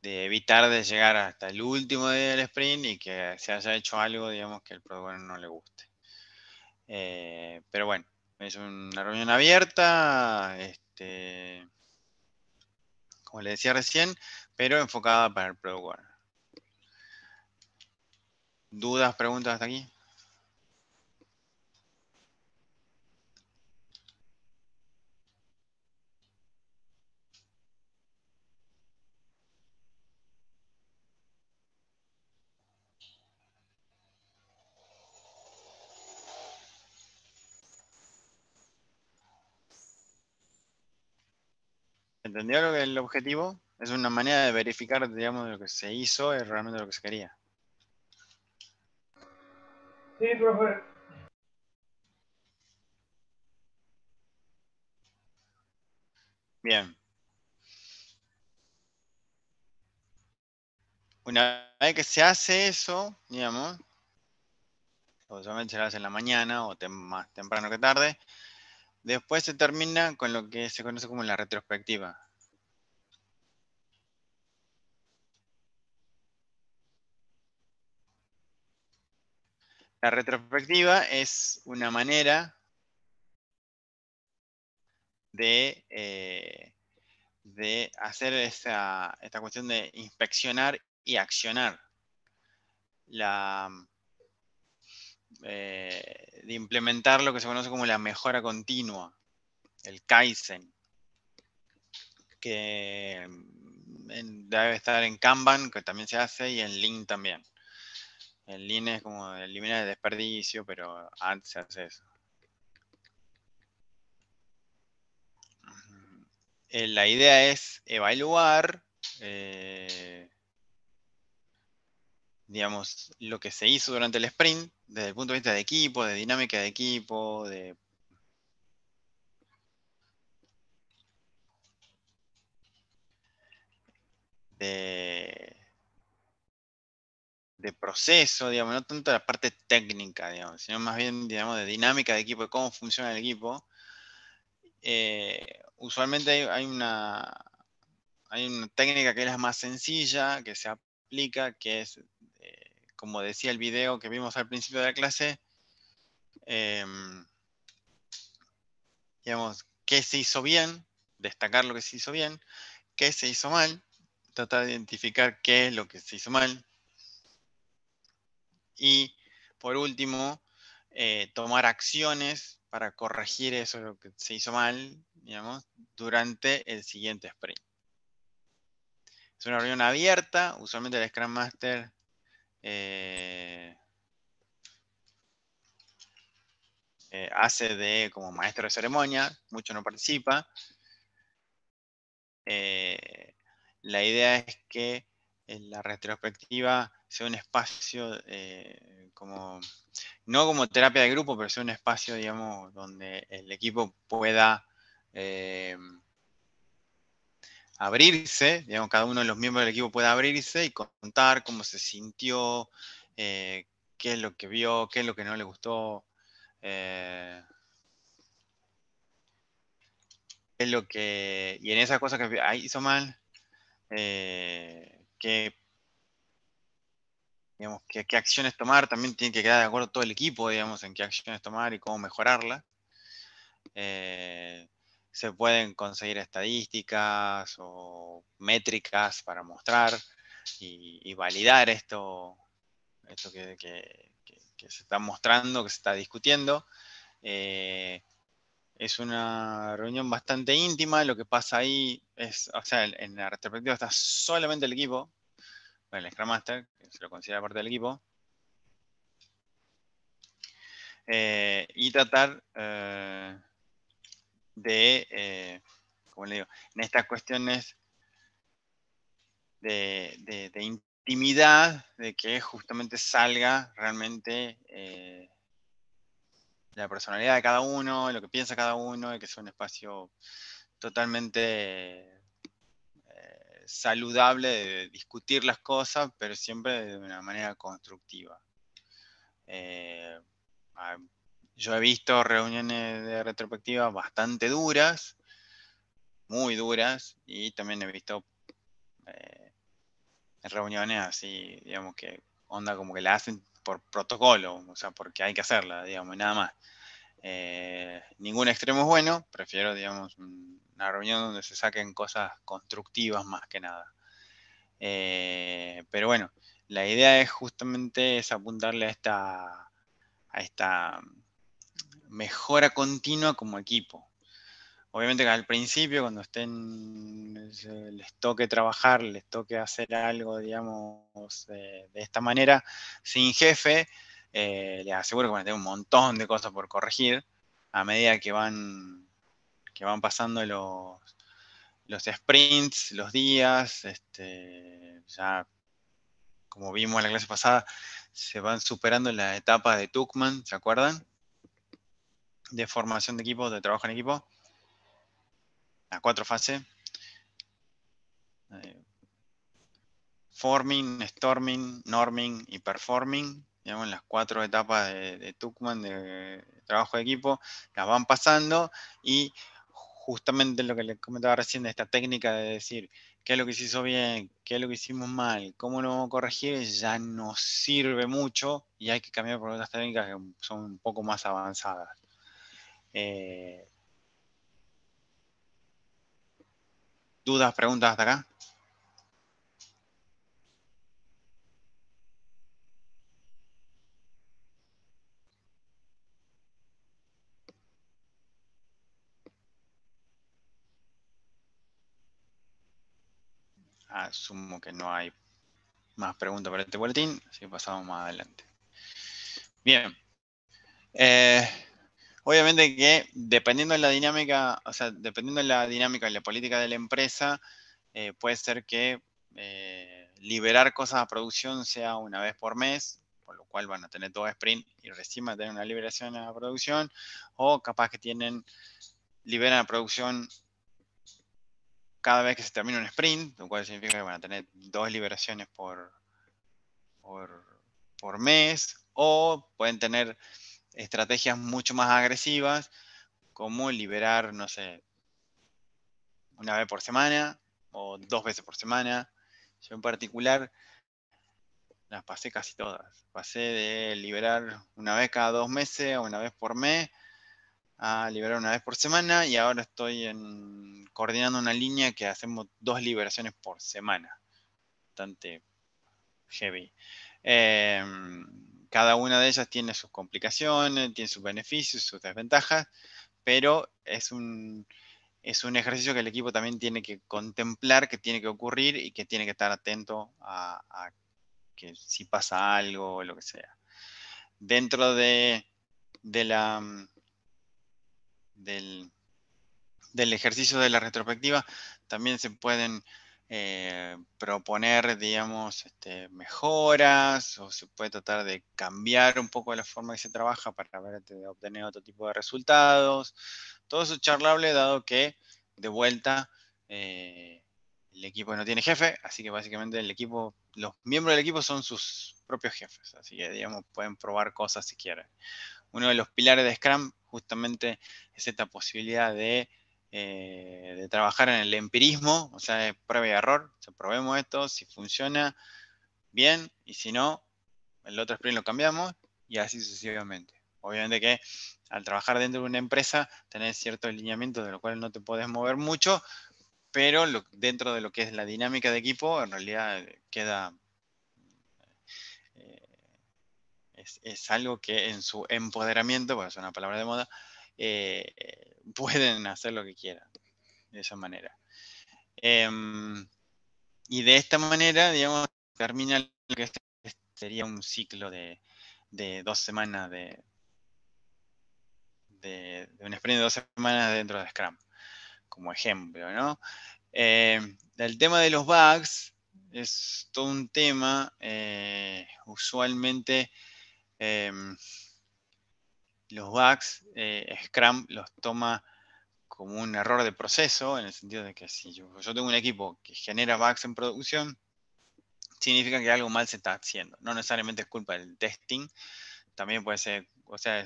evitar de llegar hasta el último día del sprint y que se haya hecho algo, digamos, que el producto owner no le guste. Pero bueno, es una reunión abierta, como le decía recién, pero enfocada para el product owner. ¿Dudas, preguntas hasta aquí? ¿Entendió lo que el objetivo? Es una manera de verificar, digamos, de lo que se hizo es realmente lo que se quería. Sí, profe. Bien. Una vez que se hace eso, digamos, usualmente se lo hace en la mañana o más temprano que tarde, después se termina con lo que se conoce como la retrospectiva. La retrospectiva es una manera de hacer esta cuestión de inspeccionar y accionar. De implementar lo que se conoce como la mejora continua, el Kaizen, que debe estar en Kanban, que también se hace, y en Lean también. En Lean es como eliminar el desperdicio, pero antes se hace eso. La idea es evaluar, digamos, lo que se hizo durante el sprint, desde el punto de vista de equipo, de dinámica de equipo, de proceso, digamos, no tanto la parte técnica, digamos, sino más bien, digamos, de dinámica de equipo, de cómo funciona el equipo. Usualmente hay una técnica que es la más sencilla, que se aplica, que es, como decía el video que vimos al principio de la clase, digamos, qué se hizo bien, destacar lo que se hizo bien, qué se hizo mal, tratar de identificar qué es lo que se hizo mal, y por último, tomar acciones para corregir eso lo que se hizo mal, digamos, durante el siguiente sprint. Es una reunión abierta, usualmente el Scrum Master hace de como maestro de ceremonia, mucho no participa. La idea es que la retrospectiva sea un espacio no como terapia de grupo, pero sea un espacio, digamos, donde el equipo pueda abrirse, digamos, cada uno de los miembros del equipo pueda abrirse y contar cómo se sintió, qué es lo que vio, qué es lo que no le gustó, qué es lo que, y en esas cosas que hizo mal, qué digamos, qué acciones tomar. También tiene que quedar de acuerdo todo el equipo, digamos, en qué acciones tomar y cómo mejorarlas. Se pueden conseguir estadísticas o métricas para mostrar y validar esto que se está mostrando, que se está discutiendo. Es una reunión bastante íntima. Lo que pasa ahí es, o sea, en la retrospectiva está solamente el equipo, bueno, el Scrum Master, que se lo considera parte del equipo, y tratar de, como le digo, en estas cuestiones de intimidad, de que justamente salga realmente la personalidad de cada uno, lo que piensa cada uno, de que sea un espacio totalmente saludable de discutir las cosas, pero siempre de una manera constructiva. Yo he visto reuniones de retrospectiva bastante duras, muy duras, y también he visto reuniones así, digamos, que onda como que la hacen por protocolo, o sea, porque hay que hacerla, digamos, y nada más. Ningún extremo es bueno, prefiero, digamos, una reunión donde se saquen cosas constructivas más que nada. Pero bueno, la idea es justamente es apuntarle a esta mejora continua como equipo. Obviamente que al principio, cuando les toque trabajar, les toque hacer algo, digamos, de esta manera, sin jefe, les aseguro que van a tener un montón de cosas por corregir a medida que van pasando los sprints, los días, ya como vimos en la clase pasada, se van superando las etapas de Tuckman, ¿se acuerdan? De formación de equipo, de trabajo en equipo. Las 4 fases. Forming, storming, norming y performing. Digamos, las 4 etapas de Tuckman, de trabajo de equipo, las van pasando y justamente lo que les comentaba recién de esta técnica de decir qué es lo que se hizo bien, qué es lo que hicimos mal, cómo lo vamos a corregir, ya no sirve mucho y hay que cambiar por otras técnicas que son un poco más avanzadas. ¿Dudas, preguntas hasta acá? Asumo que no hay más preguntas para este boletín, así que pasamos más adelante. Bien. Obviamente que dependiendo de la dinámica, o sea, dependiendo de la dinámica y la política de la empresa, puede ser que liberar cosas a producción sea una vez por mes, por lo cual van a tener todo sprint y recién van a tener una liberación a producción, o capaz que liberan a producción cada vez que se termina un sprint, lo cual significa que van a tener 2 liberaciones por mes, o pueden tener estrategias mucho más agresivas, como liberar, no sé, una vez por semana o 2 veces por semana. Yo en particular las pasé casi todas. Pasé de liberar una vez cada 2 meses a una vez por mes a liberar una vez por semana, y ahora estoy coordinando una línea que hacemos 2 liberaciones por semana. Bastante heavy. Cada una de ellas tiene sus complicaciones, tiene sus beneficios, sus desventajas, pero es un ejercicio que el equipo también tiene que contemplar, que tiene que ocurrir y que tiene que estar atento a que si pasa algo o lo que sea. Dentro del ejercicio de la retrospectiva también se pueden proponer, digamos, mejoras, o se puede tratar de cambiar un poco la forma que se trabaja para obtener otro tipo de resultados. Todo eso es charlable, dado que, de vuelta, el equipo no tiene jefe, así que básicamente los miembros del equipo son sus propios jefes, así que, digamos, pueden probar cosas si quieren. Uno de los pilares de Scrum justamente es esta posibilidad de trabajar en el empirismo, o sea, de prueba y error. O sea, probemos esto, si funciona, bien, y si no, el otro sprint lo cambiamos y así sucesivamente. Obviamente que al trabajar dentro de una empresa tenés ciertos lineamientos de los cuales no te podés mover mucho, pero dentro de lo que es la dinámica de equipo, en realidad queda... es algo que en su empoderamiento, porque es una palabra de moda, pueden hacer lo que quieran de esa manera. Y de esta manera, digamos, termina lo que sería un ciclo de 2 semanas de un sprint de 2 semanas dentro de Scrum, como ejemplo, ¿no? El tema de los bugs es todo un tema. Usualmente los bugs, Scrum los toma como un error de proceso, en el sentido de que si yo tengo un equipo que genera bugs en producción, significa que algo mal se está haciendo. No necesariamente es culpa del testing, también puede ser, o sea,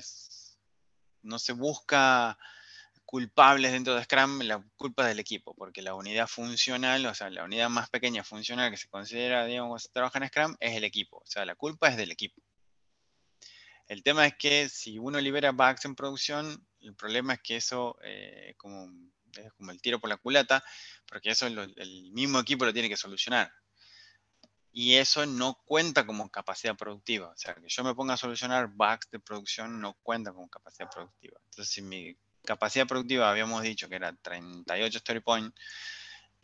no se busca culpables dentro de Scrum, la culpa es del equipo, porque la unidad funcional, o sea, la unidad más pequeña funcional que se considera, digamos, se trabaja en Scrum, es el equipo. O sea, la culpa es del equipo. El tema es que si uno libera bugs en producción, el problema es que eso es como el tiro por la culata, porque eso el mismo equipo lo tiene que solucionar. Y eso no cuenta como capacidad productiva. O sea, que yo me ponga a solucionar bugs de producción no cuenta como capacidad productiva. Entonces, si mi capacidad productiva habíamos dicho que era 38 story points,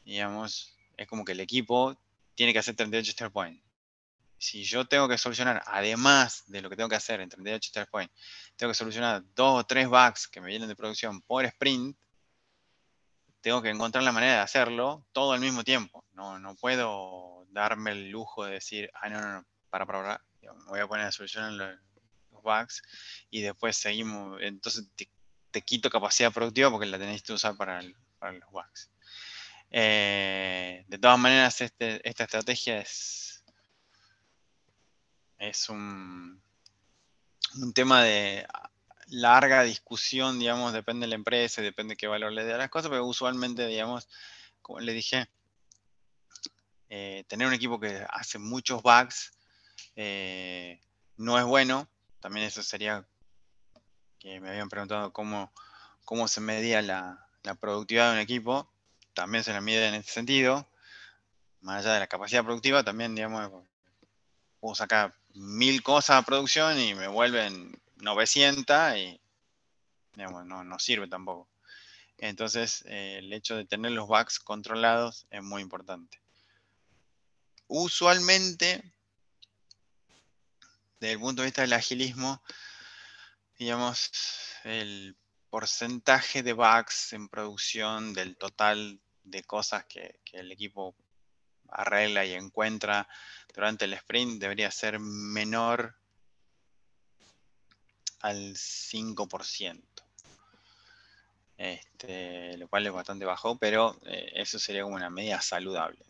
digamos, es como que el equipo tiene que hacer 38 story points. Si yo tengo que solucionar, además de lo que tengo que hacer en 38 story points, tengo que solucionar 2 o 3 bugs que me vienen de producción por sprint, tengo que encontrar la manera de hacerlo todo al mismo tiempo. No puedo darme el lujo de decir, no, para. Me voy a poner a solucionar los bugs y después seguimos. Entonces te quito capacidad productiva porque la tenéis que usar para los bugs. De todas maneras, esta estrategia es un tema de larga discusión, digamos, depende de la empresa, depende de qué valor le dé a las cosas, pero usualmente, digamos, como le dije, tener un equipo que hace muchos bugs no es bueno. También eso sería, que me habían preguntado cómo se medía la productividad de un equipo. También se la mide en este sentido. Más allá de la capacidad productiva, también, digamos, puedo sacar 1000 cosas a producción y me vuelven 900 y, digamos, no sirve tampoco. Entonces, el hecho de tener los bugs controlados es muy importante. Usualmente, desde el punto de vista del agilismo, digamos, el porcentaje de bugs en producción del total de cosas que el equipo arregla y encuentra durante el sprint debería ser menor al 5%. Lo cual es bastante bajo, pero eso sería como una medida saludable.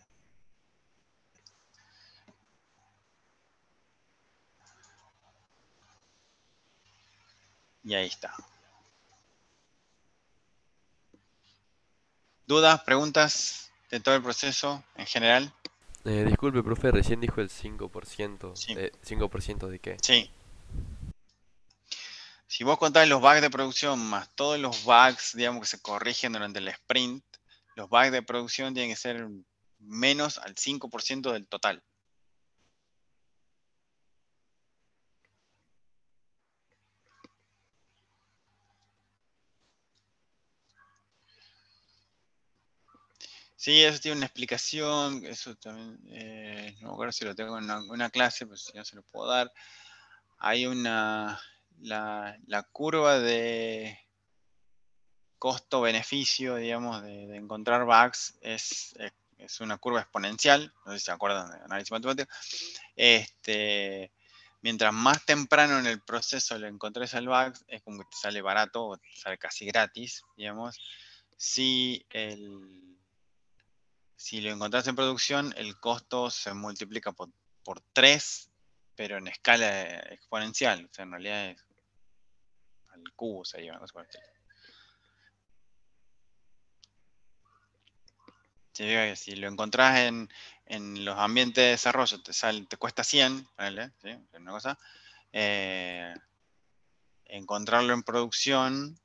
Y ahí está. ¿Dudas, preguntas de todo el proceso en general? Disculpe, profe, recién dijo el 5%. Sí. ¿5% de qué? Sí. Si vos contás los bugs de producción más todos los bugs, digamos, que se corrigen durante el sprint, los bugs de producción tienen que ser menos al 5% del total. Sí, eso tiene una explicación, eso también, no me acuerdo si lo tengo en una clase, pues si no se lo puedo dar. Hay la curva de costo-beneficio, digamos, de encontrar bugs es una curva exponencial, no sé si se acuerdan de análisis matemático. Mientras más temprano en el proceso le encontres el bug, es como que te sale barato o te sale casi gratis, digamos. Si lo encontrás en producción, el costo se multiplica por 3, pero en escala exponencial. O sea, en realidad es al cubo sería una cosa por el estilo. Significa que si lo encontrás en los ambientes de desarrollo, te cuesta 100, ponele, ¿sí? Una cosa. Encontrarlo en producción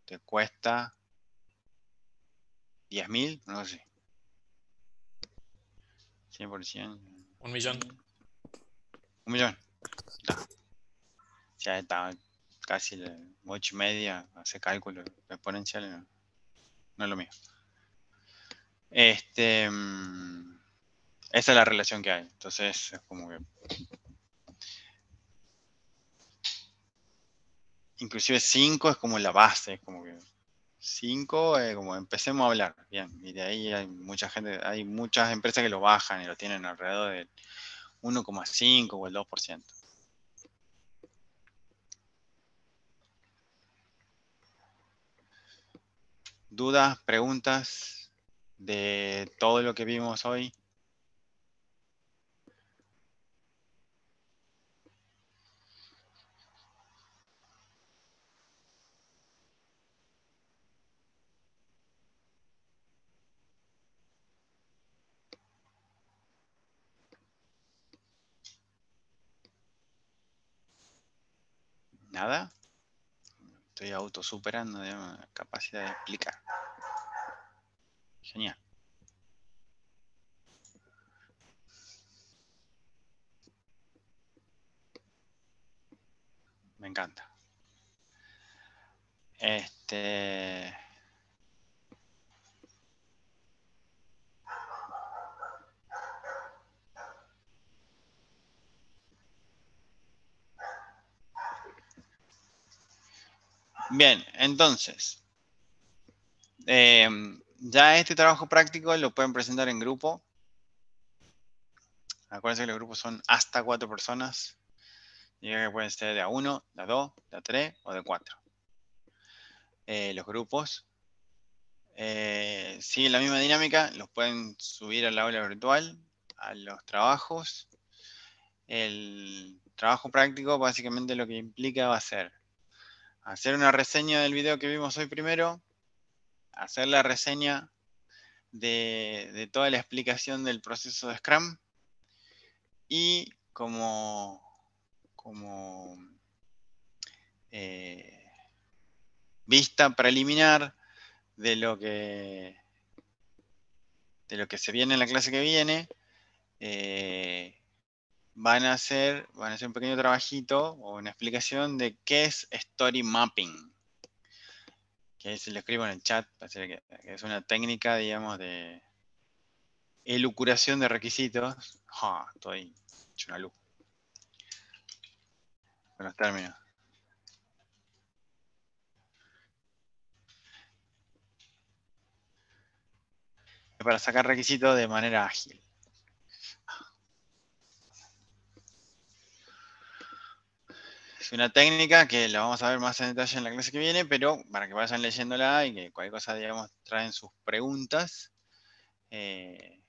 te cuesta 10.000, no sé. 100%. 1.000.000. 1.000.000. Ya está casi 8,5, hace cálculo exponencial, no es lo mío. Esa es la relación que hay. Entonces es como que inclusive 5 es como la base, es como que 5 como empecemos a hablar, bien, y de ahí hay mucha gente, hay muchas empresas que lo bajan y lo tienen alrededor del 1,5 o el 2%. ¿Dudas, preguntas de todo lo que vimos hoy? ¿Nada? Estoy autosuperando, digamos, la capacidad de explicar. Genial. Me encanta. Bien, entonces, ya este trabajo práctico lo pueden presentar en grupo. Acuérdense que los grupos son hasta 4 personas. Y que pueden ser de A1, de A2, de A3 o de 4. Los grupos siguen la misma dinámica, los pueden subir al aula virtual, a los trabajos. El trabajo práctico básicamente lo que implica va a ser hacer una reseña del video que vimos hoy primero, hacer la reseña de toda la explicación del proceso de Scrum y como vista preliminar de lo que se viene en la clase que viene, van a hacer un pequeño trabajito o una explicación de qué es Story Mapping. Que se lo escribo en el chat, parece que es una técnica, digamos, de elucubración de requisitos. Estoy hecho una luz con los términos. Para sacar requisitos de manera ágil. Es una técnica que la vamos a ver más en detalle en la clase que viene, pero para que vayan leyéndola y que cualquier cosa, digamos, traen sus preguntas. El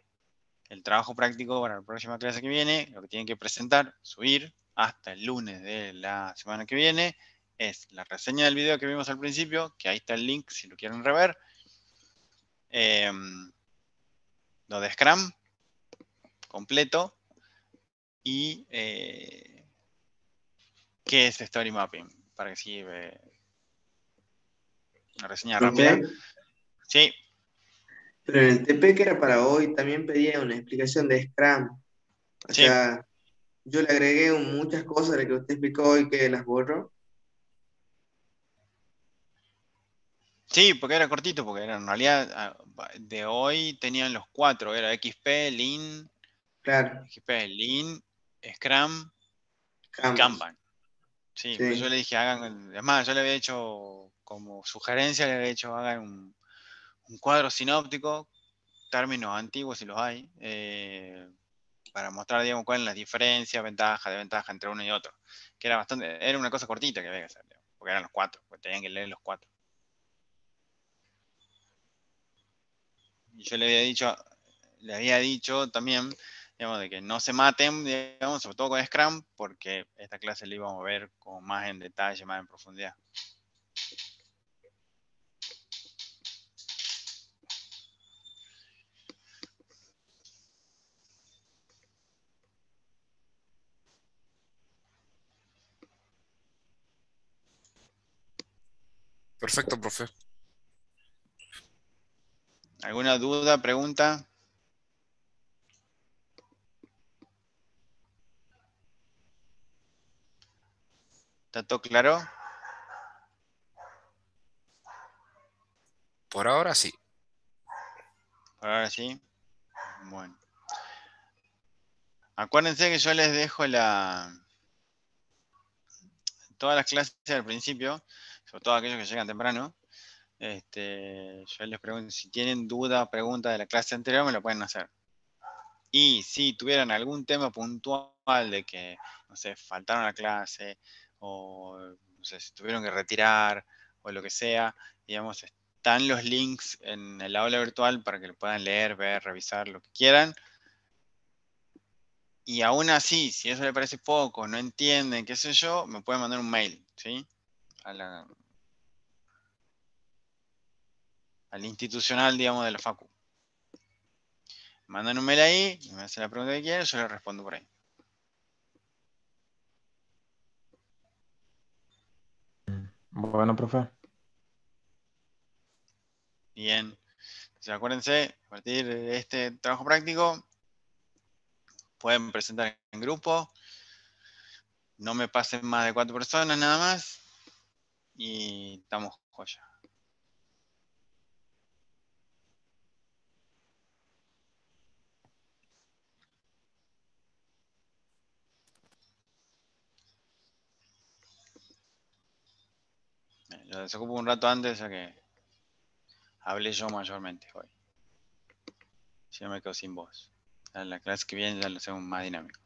trabajo práctico para la próxima clase que viene, lo que tienen que presentar, subir hasta el lunes de la semana que viene, es la reseña del video que vimos al principio, que ahí está el link si lo quieren rever. Lo de Scrum, completo. Y qué es Story Mapping, para que sí, una reseña rápida. Profe, Sí, pero en el TP que era para hoy también pedía una explicación de Scrum. O sí. sea, yo le agregué muchas cosas de que usted explicó hoy que las borro. Sí, porque era cortito, porque era en realidad de hoy tenían los 4, era XP, Lean, Claro, Lean, Scrum y Canvas. Kanban. Sí, pues yo Sí. le dije, hagan, es más, yo le había hecho como sugerencia, le había hecho, hagan un cuadro sinóptico, términos antiguos si los hay, para mostrar, digamos, cuáles son las diferencias, ventajas, desventajas entre uno y otro. Que era una cosa cortita que había que hacer, digamos, porque eran los 4, porque tenían que leer los 4. Y yo le había dicho también, digamos, de que no se maten, digamos, sobre todo con Scrum, porque esta clase la íbamos a ver con más en detalle, más en profundidad. Perfecto, profe. ¿Alguna duda, pregunta? ¿Está todo claro? Por ahora sí. Por ahora sí. Bueno. Acuérdense que yo les dejo todas las clases al principio, sobre todo aquellos que llegan temprano. Yo les pregunto si tienen duda o pregunta de la clase anterior, me lo pueden hacer. Y si tuvieran algún tema puntual de que, no sé, faltaron a la clase, o no sé, si tuvieron que retirar, o lo que sea, digamos, están los links en el aula virtual para que lo puedan leer, ver, revisar, lo que quieran. Y aún así, si eso les parece poco, no entienden, qué sé yo, me pueden mandar un mail, ¿sí? Al institucional, digamos, de la facu. Mandan un mail ahí, me hacen la pregunta que quieran, yo les respondo por ahí. Bueno, profe. Bien. Entonces acuérdense, a partir de este trabajo práctico, pueden presentar en grupo. No me pasen más de 4 personas nada más. Y estamos joya. Lo desocupo un rato antes, ya que hablé yo mayormente hoy. Si no me quedo sin voz. En la clase que viene ya lo hacemos más dinámico.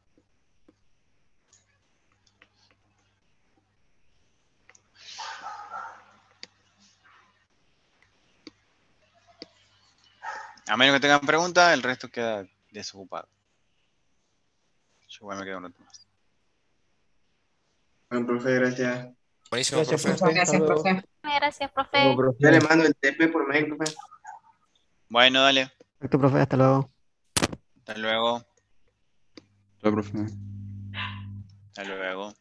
A menos que tengan preguntas, el resto queda desocupado. Yo igual me quedo un rato más. Bueno, profe, gracias. Buenísimo, Gracias, profe. profe. Hasta luego. Gracias, profe. Luego, Ya le profe. mando el TP por mail, profe. Bueno, dale. Perfecto, profe, hasta luego. Hasta luego. Hola, profe. Hasta luego.